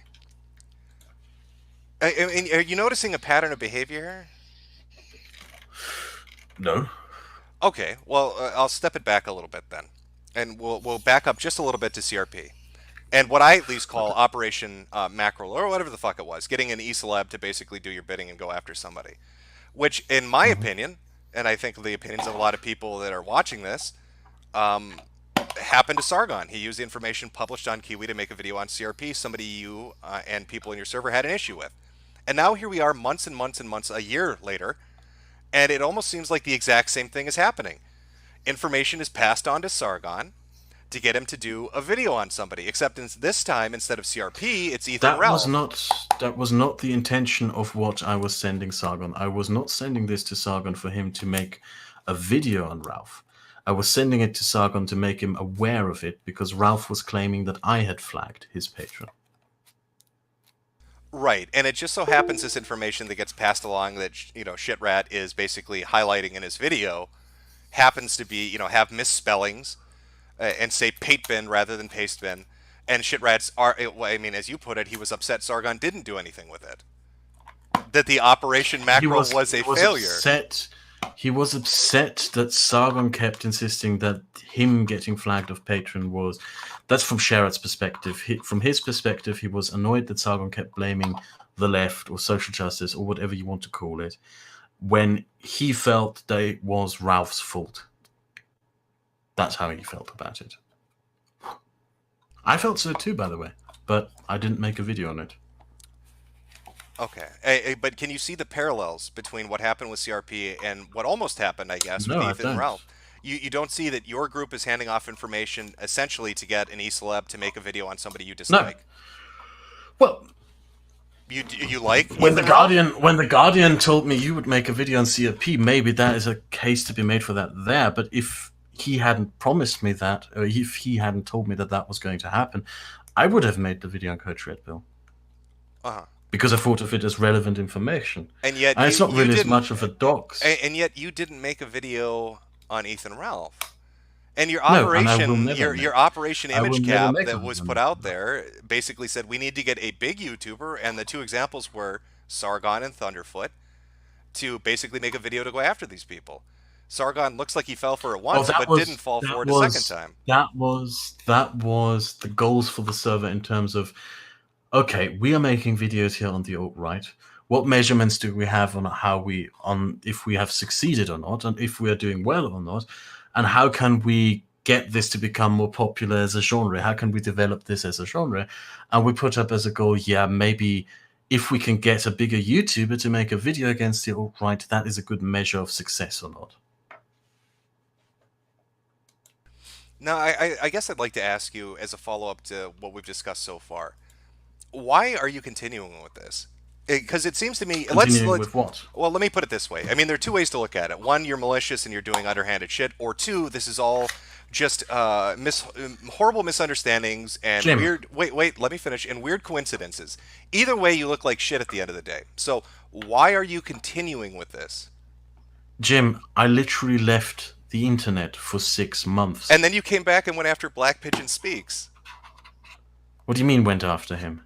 Are you noticing a pattern of behavior here? No. Okay, well, I'll step it back a little bit then, and we'll back up just a little bit to CRP, and what I at least call Operation Mackerel, or whatever the fuck it was, getting an e-celeb to basically do your bidding and go after somebody, which, in my opinion, and I think the opinions of a lot of people that are watching this, happened to Sargon. He used the information published on Kiwi to make a video on CRP, somebody you and people in your server had an issue with, and now here we are, months and months and months, a year later. And it almost seems like the exact same thing is happening. Information is passed on to Sargon to get him to do a video on somebody, except this time, instead of CRP, it's Ethan Ralph. That was not the intention of what I was sending Sargon. I was not sending this to Sargon for him to make a video on Ralph. I was sending it to Sargon to make him aware of it because Ralph was claiming that I had flagged his patron. Right, and it just so happens this information that gets passed along that Shitrat is basically highlighting in his video happens to be have misspellings and say pate bin rather than paste bin, and Shitrats are. I mean, as you put it, he was upset Sargon didn't do anything with it. That the Operation He Mackerel was was he a was failure. upset. He was upset that Sargon kept insisting that him getting flagged of patron was. That's from Sherrod's perspective. From his perspective, he was annoyed that Sargon kept blaming the left or social justice or whatever you want to call it, when he felt that it was Ralph's fault. That's how he felt about it. I felt so too, by the way, but I didn't make a video on it. Okay, but can you see the parallels between what happened with CRP and what almost happened, I guess, with No, I Ethan and don't. Ralph? You don't see that your group is handing off information essentially to get an e-celeb to make a video on somebody you No. dislike. Well, You like when the Ethan Ralph? Guardian told me you would make a video on CRP, maybe that is a case to be made for that there. But if he hadn't promised me that, or if he hadn't told me that that was going to happen, I would have made the video on Coach Red Pill Uh-huh. because I thought of it as relevant information. And yet And it's not you really as didn't much of a dox. and yet you didn't make a video on Ethan Ralph. And No, and I will never your make. Operation I will Image never Cap make a that was video put on out that. there basically said we need to get a big YouTuber, and the two examples were Sargon and Thunderfoot to basically make a video to go after these people. Sargon looks like he fell for it Oh, once, but didn't fall for it a second time. that was the goals for the server in terms of, okay, we are making videos here on the alt right. What measurements do we have on if we have succeeded or not, and if we are doing well or not, and how can we get this to become more popular as a genre? How can we develop this as a genre? And we put up as a goal, yeah, maybe if we can get a bigger YouTuber to make a video against the alt right, that is a good measure of success or not. Now, I guess I'd like to ask you as a follow up to what we've discussed so far. Why are you continuing with this? Because it seems to me, Continuing with what? well, let me put it this way. I mean, there are two ways to look at it. One, you're malicious and you're doing underhanded shit, or two, this is all just horrible misunderstandings and Jim. weird. Wait, let me finish. And weird coincidences. Either way, you look like shit at the end of the day. So why are you continuing with this? Jim, I literally left the internet for 6 months. And then you came back and went after Black Pigeon Speaks. What do you mean went after him?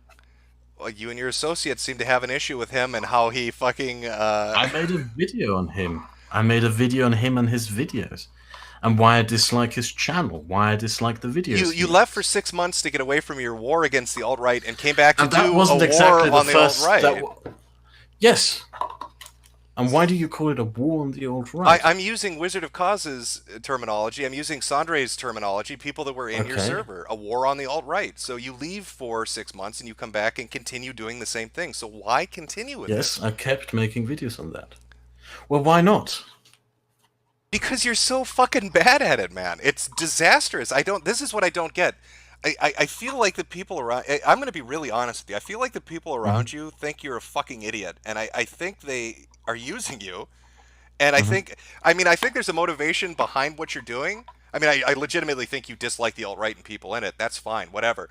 Well, you and your associates seem to have an issue with him and how he fucking. I made a video on him. I made a video on him and his videos. And why I dislike his channel. Why I dislike the videos. You left for 6 months to get away from your war against the alt right and came back to And that do wasn't a exactly war on the the alt first. right. Yes. And why do you call it a war on the alt right? I'm using Wizard of Coz's terminology. I'm using Sandre's terminology. People that were in your Okay. server, a war on the alt right. So you leave for 6 months and you come back and continue doing the same thing. So why continue with Yes, it? I kept making videos on that. Well, why not? Because you're so fucking bad at it, man. It's disastrous. I don't. This is what I don't get. I feel like the people around. I'm going to be really honest with you. I feel like the people Hmm. around you think you're a fucking idiot, and I think they are using you. And Hmm. I mean, I think there's a motivation behind what you're doing. I mean, I legitimately think you dislike the alt right and people in it. That's fine, whatever.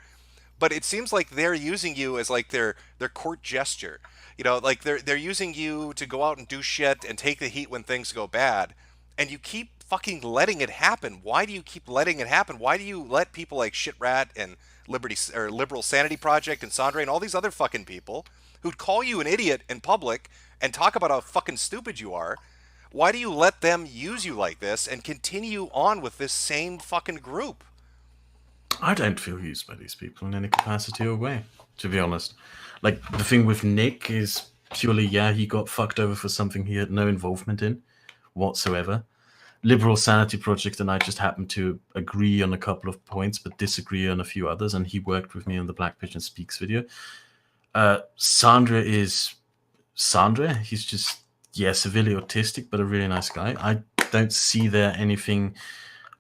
But it seems like they're using you as like their court gesture. Like they're using you to go out and do shit and take the heat when things go bad. And you keep fucking letting it happen. Why do you keep letting it happen? Why do you let people like Shitrat and Liberty or Liberal Sanity Project and Sandre and all these other fucking people who'd call you an idiot in public and talk about how fucking stupid you are? Why do you let them use you like this and continue on with this same fucking group? I don't feel used by these people in any capacity or way, to be honest. Like, the thing with Nick is purely, yeah, he got fucked over for something he had no involvement in whatsoever. Liberal Sanity Project and I just happened to agree on a couple of points, but disagree on a few others, and he worked with me on the Black Pigeon Speaks video. Sandra is Sandra. He's just, yeah, severely autistic, but a really nice guy. I don't see there anything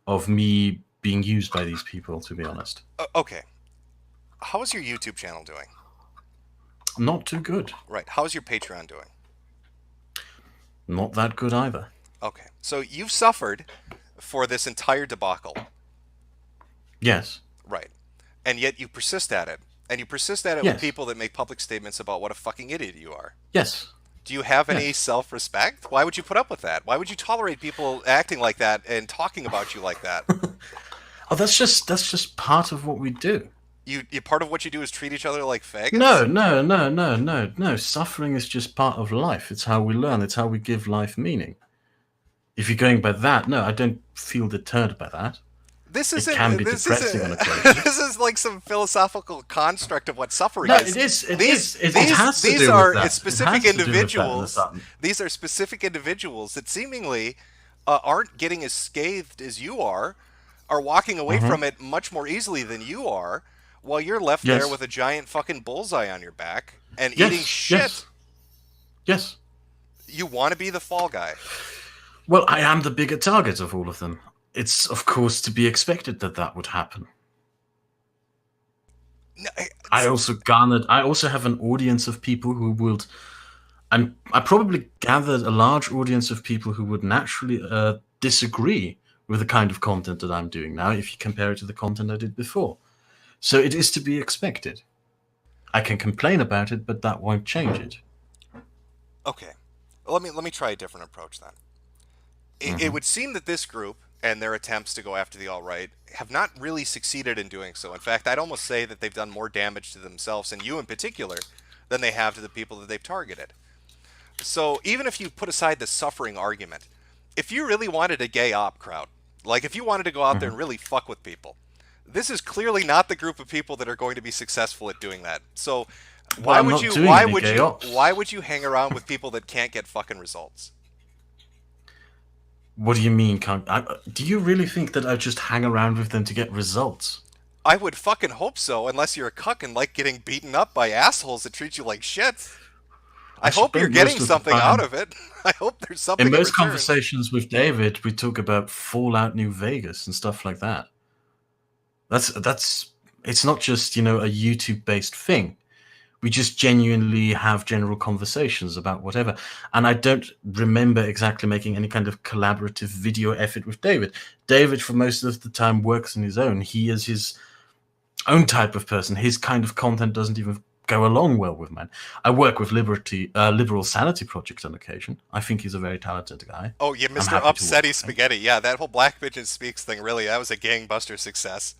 of me being used by these people, to be honest. Okay. How's your YouTube channel doing? Not too good. Right. How's your Patreon doing? Not that good either. Okay. So you've suffered for this entire debacle. Yes. Right. And yet you persist at it. and you persist at it with Yes. people that make public statements about what a fucking idiot you are. Yes. Do you have any Yes. self-respect? Why would you put up with that? Why would you tolerate people acting like that and talking about you like that? Oh, that's just part of what we do. You part of what you do is treat each other like faggots? No, no, no, no, no, no. Suffering is just part of life. It's how we learn. It's how we give life meaning. If you're going by that, no, I don't feel deterred by that. This It can isn't be this depressing on isn't occasion. this is like some philosophical construct of what suffering No, is. it is. It These is. It these has to these do are with that. It specific has to do with that in a individuals. certain. These are specific individuals that seemingly aren't getting as scathed as you are walking away Mm-hmm. from it much more easily than you are, while you're left there Yes. with a giant fucking bullseye on your back and eating Yes. shit. Yes. Yes. You want to be the fall guy. Well, I am the bigger target of all of them. It's of course to be expected that that would happen. No, I also have an audience of people who would, and I probably gathered a large audience of people who would naturally disagree with the kind of content that I'm doing now if you compare it to the content I did before. So it is to be expected. I can complain about it, but that won't change it. okay. Let me try a different approach then. It would seem that this group and their attempts to go after the alt-right have not really succeeded in doing so. In fact, I'd almost say that they've done more damage to themselves, and you in particular, than they have to the people that they've targeted. So even if you put aside the suffering argument, if you really wanted a gay op crowd, like if you wanted to go out there and really fuck with people, this is clearly not the group of people that are going to be successful at doing that. So Well, I'm not doing any gay ops. why would you hang around with people that can't get fucking results? What do you mean? Do you really think that I just hang around with them to get results? I would fucking hope so, unless you're a cuck and like getting beaten up by assholes that treat you like shit. I hope you're spend getting most of the something time- out of it. I hope there's something In in most return. conversations with David, we talk about Fallout New Vegas and stuff like that. That's it's not just, a YouTube based thing. We just genuinely have general conversations about whatever. And I don't remember exactly making any kind of collaborative video effort with David. David, for most of the time, works on his own. He is his own type of person. His kind of content doesn't even go along well with mine. I work with Liberal Sanity Project on occasion. I think he's a very talented guy. Oh, yeah, I'm Mr. happy to work Upsetty with him. Spaghetti. Yeah, that whole Black Pigeon Speaks thing, really, that was a gangbuster success.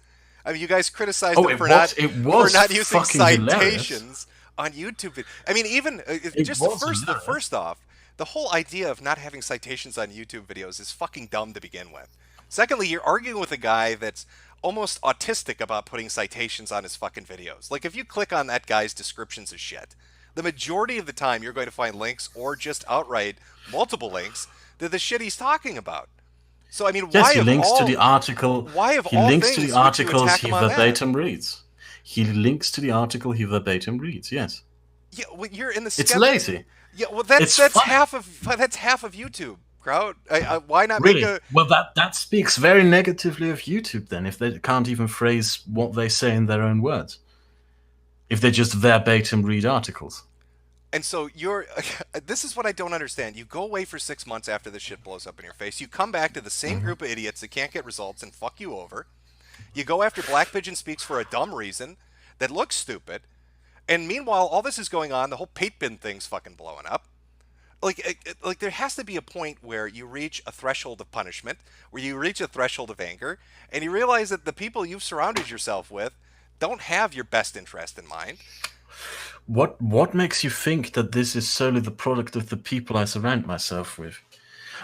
I mean, you guys criticized Oh, him it for was not using fucking hilarious. citations on YouTube. I mean, even just was the hilarious. first off, the whole idea of not having citations on YouTube videos is fucking dumb to begin with. Secondly, you're arguing with a guy that's almost autistic about putting citations on his fucking videos. Like, if you click on that guy's descriptions of shit, the majority of the time you're going to find links or just outright multiple links to the shit he's talking about. So, I mean, Yes, why he of links all, to the article. why of He all links things to the would you articles attack he him on that? verbatim reads. He links to the article he verbatim reads. Yes, Yeah, well, you're in the it's lazy. Yeah, well, that's It's fun. half of YouTube, Kraut. Why not Really? make a? Well, that speaks very negatively of YouTube. Then, if they can't even phrase what they say in their own words, if they just verbatim read articles. And so you're. This is what I don't understand. You go away for 6 months after this shit blows up in your face. You come back to the same group of idiots that can't get results and fuck you over. You go after Black Pigeon Speaks for a dumb reason that looks stupid. And meanwhile, all this is going on. The whole Pate Bin thing's fucking blowing up. Like there has to be a point where you reach a threshold of punishment, where you reach a threshold of anger, and you realize that the people you've surrounded yourself with don't have your best interest in mind. What makes you think that this is solely the product of the people I surround myself with?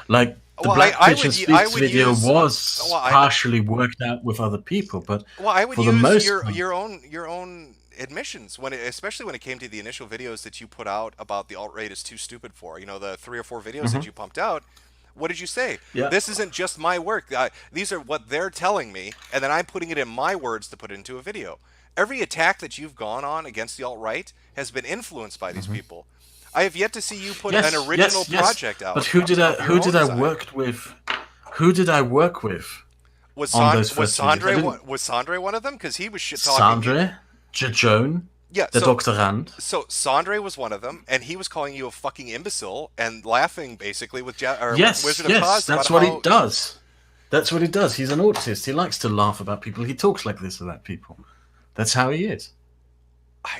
Like the Well, Black I Pigeon would Speaks video use- was well, partially worked out with other people, but Well, I would for the use most your own admissions especially when it came to the initial videos that you put out about the alt-right is too stupid for. You know, the 3 or 4 videos that you pumped out. What did you say? Yeah. This isn't just my work. These are what they're telling me, and then I'm putting it in my words to put into a video. Every attack that you've gone on against the alt-right has been influenced by these people. I have yet to see you put an original project out. But who did of your own I design. work with? Who did I work with? Was on those was first videos? I Sandre didn't- was Sandre one of them? Because he was shit talking. Sandre, Joan, Yeah. the So, doctorand. so Sandre was one of them, and he was calling you a fucking imbecile and laughing basically with Yes, Wizard of Oz. yes, that's about what how- he does. That's what he does. He's an autist. He likes to laugh about people. He talks like this about people. That's how he is.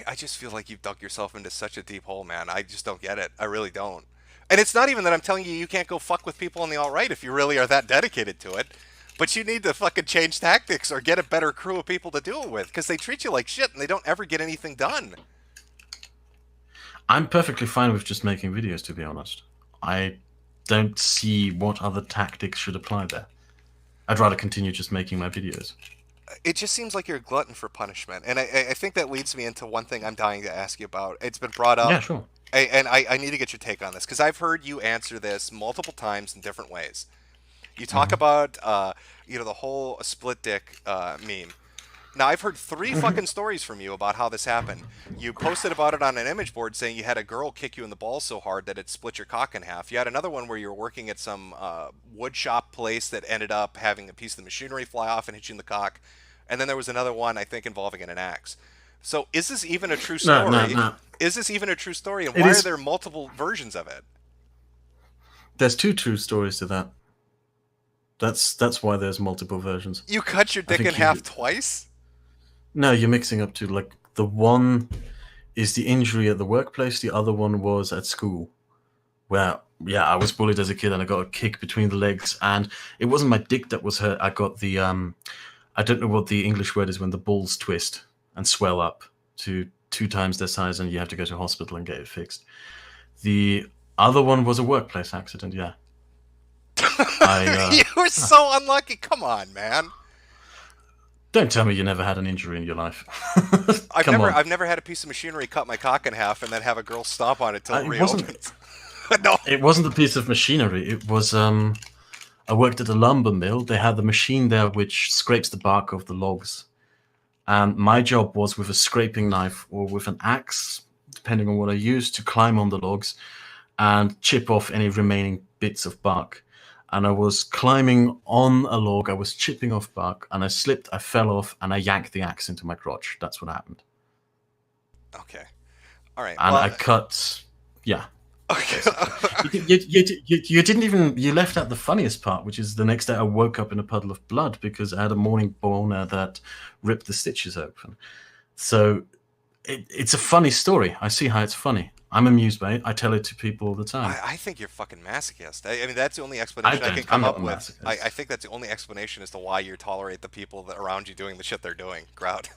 I just feel like you've dug yourself into such a deep hole, man. I just don't get it. I really don't. And it's not even that I'm telling you can't go fuck with people on the alt-right if you really are that dedicated to it. But you need to fucking change tactics or get a better crew of people to do it with because they treat you like shit and they don't ever get anything done. I'm perfectly fine with just making videos, to be honest. I don't see what other tactics should apply there. I'd rather continue just making my videos. It just seems like you're a glutton for punishment. And I think that leads me into one thing I'm dying to ask you about. It's been brought up, Yeah, sure. and I need to get your take on this because I've heard you answer this multiple times in different ways. You talk Hmm. about, the whole split dick meme. Now, I've heard three fucking stories from you about how this happened. You posted about it on an image board saying you had a girl kick you in the balls so hard that it split your cock in half. You had another one where you were working at some wood shop place that ended up having a piece of the machinery fly off and hit you in the cock. And then there was another one, I think, involving an axe. So, is this even a true No, no, story? no. Is this even a true story? And It why are is. there multiple versions of it? There's two true stories to that. That's why there's multiple versions. You cut your I dick in think half you. twice? No, you're mixing up two. Like the one is the injury at the workplace. The other one was at school, where yeah, I was bullied as a kid and I got a kick between the legs, and it wasn't my dick that was hurt. I got the I don't know what the English word is when the balls twist and swell up to 2 times their size, and you have to go to hospital and get it fixed. The other one was a workplace accident. Yeah, I You were so unlucky. Come on, man. don't tell me you never had an injury in your life. I've Come never on. I've never had a piece of machinery cut my cock in half and then have a girl stomp on it till it It wasn't. reopens. No. It wasn't a piece of machinery. It was. I worked at a lumber mill. They had the machine there which scrapes the bark of the logs, and my job was with a scraping knife or with an axe, depending on what I used, to climb on the logs and chip off any remaining bits of bark. And I was climbing on a log. I was chipping off bark, and I slipped. I fell off, and I yanked the axe into my crotch. That's what happened. Okay. All right. And I Well. cut. Yeah, Okay. basically. You didn't even you left out the funniest part, which is the next day I woke up in a puddle of blood because I had a morning boner that ripped the stitches open. So it's a funny story. I see how it's funny. I'm amused by it. I tell it to people all the time. I think you're fucking masochist. I mean, that's the only I explanation I can don't. I'm come not a up with. I masochist. think that's the only explanation as to why you tolerate the people that around you doing the shit they're doing. Grout.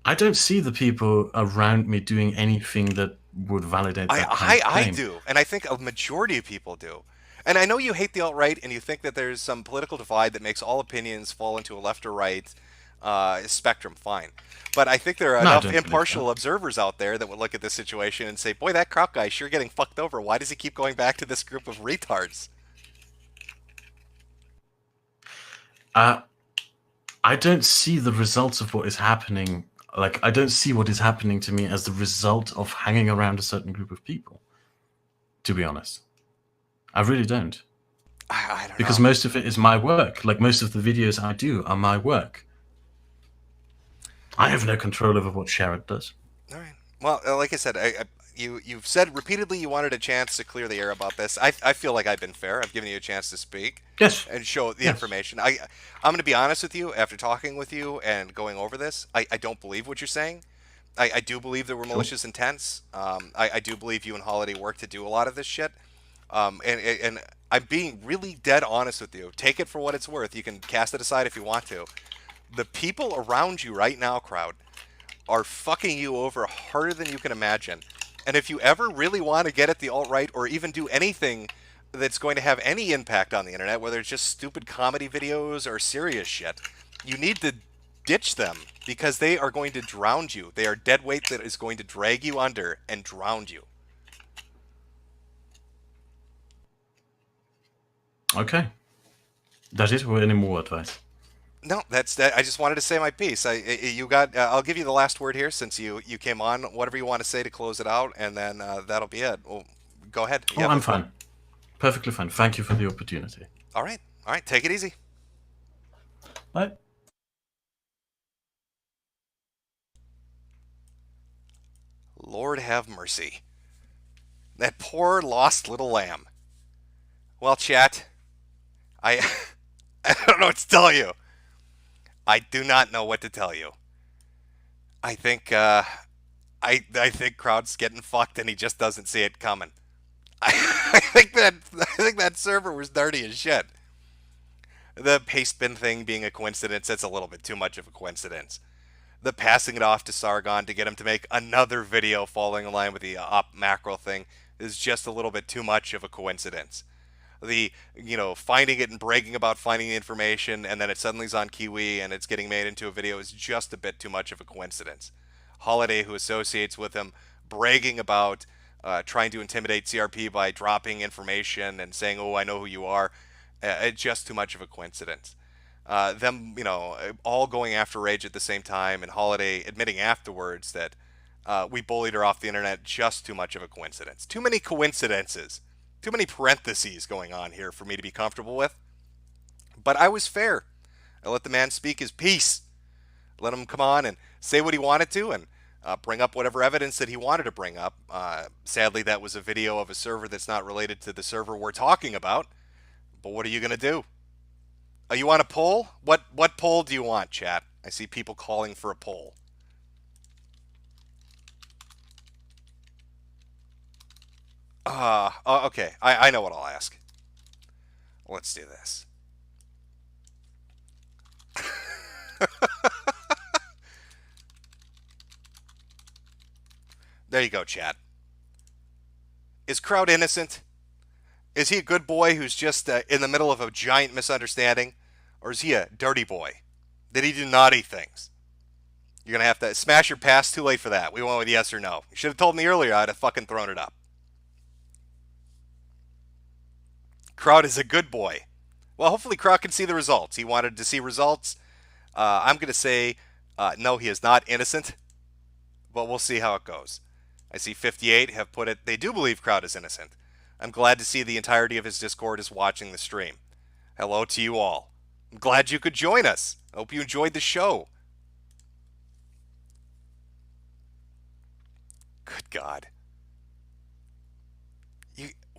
I don't see the people around me doing anything that would validate that kind of I claim. do, and I think a majority of people do. And I know you hate the alt right, and you think that there's some political divide that makes all opinions fall into a left or right spectrum. Fine, but I think there are No, I enough don't believe that. impartial observers out there that would look at this situation and say, "Boy, that Kraut guy sure getting fucked over. Why does he keep going back to this group of retards?" Uh, I don't see the results of what is happening. Like, I don't see what is happening to me as the result of hanging around a certain group of people, to be honest. I really don't. I don't Because know. most of it is my work. Like, most of the videos I do are my work. I have no control over what Sherrod does. All right. Well, like I said, you've said repeatedly you wanted a chance to clear the air about this. I feel like I've been fair. I've given you a chance to speak Yes. and show the Yes. information. I'm going to be honest with you. After talking with you and going over this, I don't believe what you're saying. I do believe there were Sure. malicious intents. I do believe you and Holiday worked to do a lot of this shit. And I'm being really dead honest with you. Take it for what it's worth. You can cast it aside if you want to. The people around you right now, crowd, are fucking you over harder than you can imagine. And if you ever really want to get at the alt right or even do anything that's going to have any impact on the internet, whether it's just stupid comedy videos or serious shit, you need to ditch them because they are going to drown you. They are dead weight that is going to drag you under and drown you. Okay. That is any more advice. No, that's that. I just wanted to say my piece. You got. I'll give you the last word here since you came on. Whatever you want to say to close it out, and then that'll be it. Well, go ahead. You Oh, have the I'm floor. fine. Perfectly fine. Thank you for the opportunity. All right. All right. Take it easy. Bye. Lord have mercy. That poor lost little lamb. Well, chat, I I don't know what to tell you. I do not know what to tell you. I think I think Kraut's getting fucked and he just doesn't see it coming. I think that server was dirty as shit. The paste bin thing being a coincidence, that's a little bit too much of a coincidence. The passing it off to Sargon to get him to make another video falling in line with the op macro thing is just a little bit too much of a coincidence. The finding it and bragging about finding the information and then it suddenly is on Kiwi and it's getting made into a video is just a bit too much of a coincidence. Holiday, who associates with him, bragging about trying to intimidate CRP by dropping information and saying, "Oh, I know who you are," it's just too much of a coincidence. Them, all going after Rage at the same time, and Holiday admitting afterwards that we bullied her off the internet, just too much of a coincidence. Too many coincidences. Too many parentheses going on here for me to be comfortable with. But I was fair. I let the man speak his piece. Let him come on and say what he wanted to and bring up whatever evidence that he wanted to bring up. Sadly, that was a video of a server that's not related to the server we're talking about. But what are you going to do? You want a poll? What poll do you want, chat? I see people calling for a poll. Okay. I know what I'll ask. Let's do this. There you go, chat. Is Kraut innocent? Is he a good boy who's just in the middle of a giant misunderstanding? Or is he a dirty boy? Did he do naughty things? You're going to have to smash your pass. Too late for that. We went with yes or no. You should have told me earlier. I'd have fucking thrown it up. Kraut is a good boy. Well, hopefully Kraut can see the results. He wanted to see results. I'm going to say no, he is not innocent. But we'll see how it goes. I see 58 have put it. They do believe Kraut is innocent. I'm glad to see the entirety of his Discord is watching the stream. Hello to you all. I'm glad you could join us. I hope you enjoyed the show. Good God.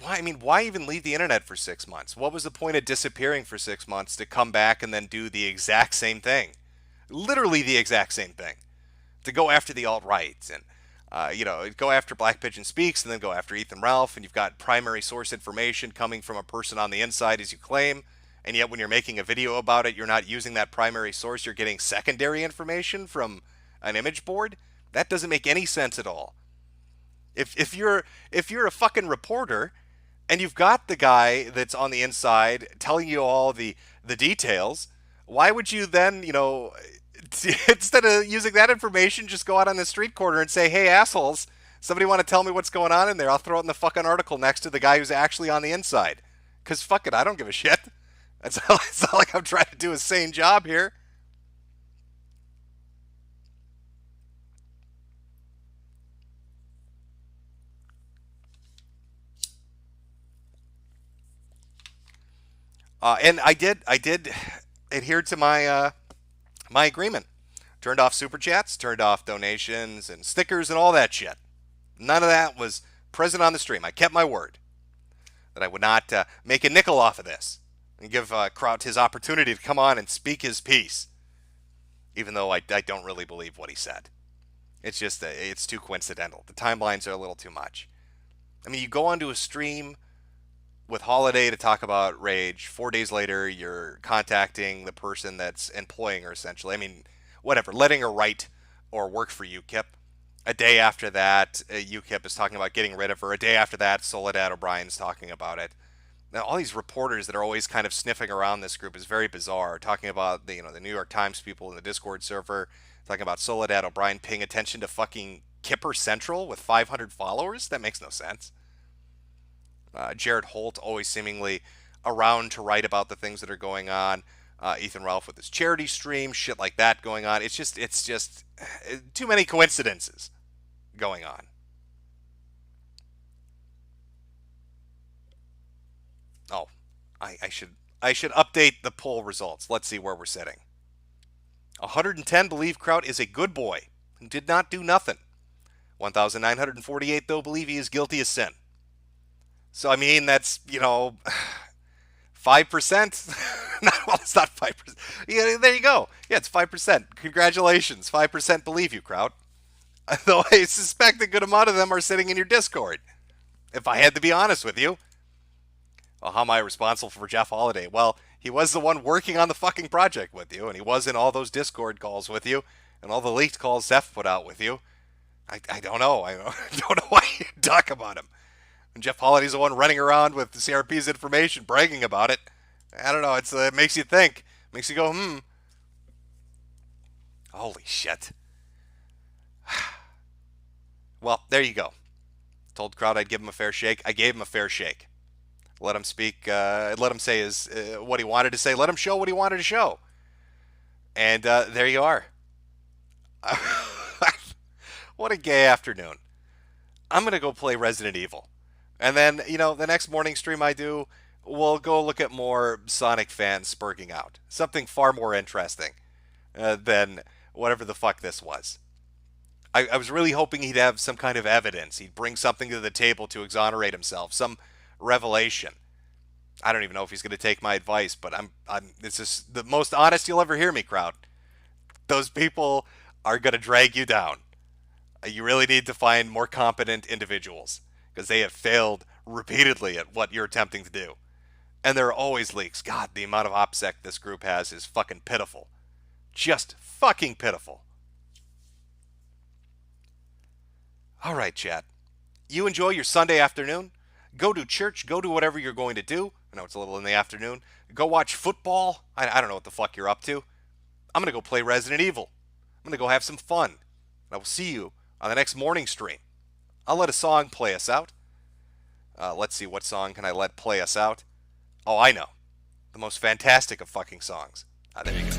Why even leave the internet for 6 months? What was the point of disappearing for 6 months to come back and then do the exact same thing? Literally the exact same thing. To go after the alt-right and go after Black Pigeon Speaks and then go after Ethan Ralph, and you've got primary source information coming from a person on the inside as you claim, and yet when you're making a video about it, you're not using that primary source, you're getting secondary information from an image board? That doesn't make any sense at all. If you're a fucking reporter and you've got the guy that's on the inside telling you all the details, why would you then, instead of using that information, just go out on the street corner and say, "Hey, assholes, somebody want to tell me what's going on in there? I'll throw it in the fucking article next to the guy who's actually on the inside." Because fuck it, I don't give a shit. It's not like I'm trying to do a sane job here. And I did adhere to my agreement. Turned off super chats, turned off donations and stickers and all that shit. None of that was present on the stream. I kept my word that I would not make a nickel off of this and give Kraut his opportunity to come on and speak his piece, even though I don't really believe what he said. It's just it's too coincidental. The timelines are a little too much. I mean, you go onto a stream with Holiday to talk about Rage. 4 days later, you're contacting the person that's employing her, essentially. I mean, whatever, letting her write or work for UKIP. A day after that, UKIP is talking about getting rid of her. A day after that, Soledad O'Brien's talking about it. Now, all these reporters that are always kind of sniffing around this group is very bizarre. Talking about the New York Times people in the Discord server, talking about Soledad O'Brien paying attention to fucking Kipper Central with 500 followers. That makes no sense. Jared Holt always seemingly around to write about the things that are going on. Ethan Ralph with his charity stream, shit like that going on. It's just too many coincidences going on. Oh, I should update the poll results. Let's see where we're sitting. 110 believe Kraut is a good boy who did not do nothing. 1,948 though believe he is guilty of sin. So I mean that's 5%, not Well, it's not 5%. Yeah, there you go. Yeah, it's 5%. Congratulations. 5% believe you, Kraut. Though I suspect a good amount of them are sitting in your Discord. If I had to be honest with you. Well, how am I responsible for Jeff Holiday? Well, he was the one working on the fucking project with you, and he was in all those Discord calls with you, and all the leaked calls Zeph put out with you. I don't know. I don't know why you talk about him. And Jeff Holiday's the one running around with the CRP's information, bragging about it. I don't know. It makes you think. Makes you go, hmm. Holy shit. Well, there you go. Told Crowd I'd give him a fair shake. I gave him a fair shake. Let him speak. Let him say what he wanted to say. Let him show what he wanted to show. And there you are. What a gay afternoon. I'm going to go play Resident Evil. And then, the next morning stream I do, we'll go look at more Sonic fans spurging out. Something far more interesting than whatever the fuck this was. I was really hoping he'd have some kind of evidence. He'd bring something to the table to exonerate himself, some revelation. I don't even know if he's going to take my advice, but it's just the most honest you'll ever hear me, Crowd. Those people are going to drag you down. You really need to find more competent individuals because they have failed repeatedly at what you're attempting to do. And there are always leaks. God, the amount of OPSEC this group has is fucking pitiful. Just fucking pitiful. All right, chat. You enjoy your Sunday afternoon. Go to church. Go do whatever you're going to do. I know it's a little in the afternoon. Go watch football. I don't know what the fuck you're up to. I'm going to go play Resident Evil. I'm going to go have some fun. I will see you on the next morning stream. I'll let a song play us out. Let's see, what song can I let play us out? Oh, I know. The most fantastic of fucking songs. There you go.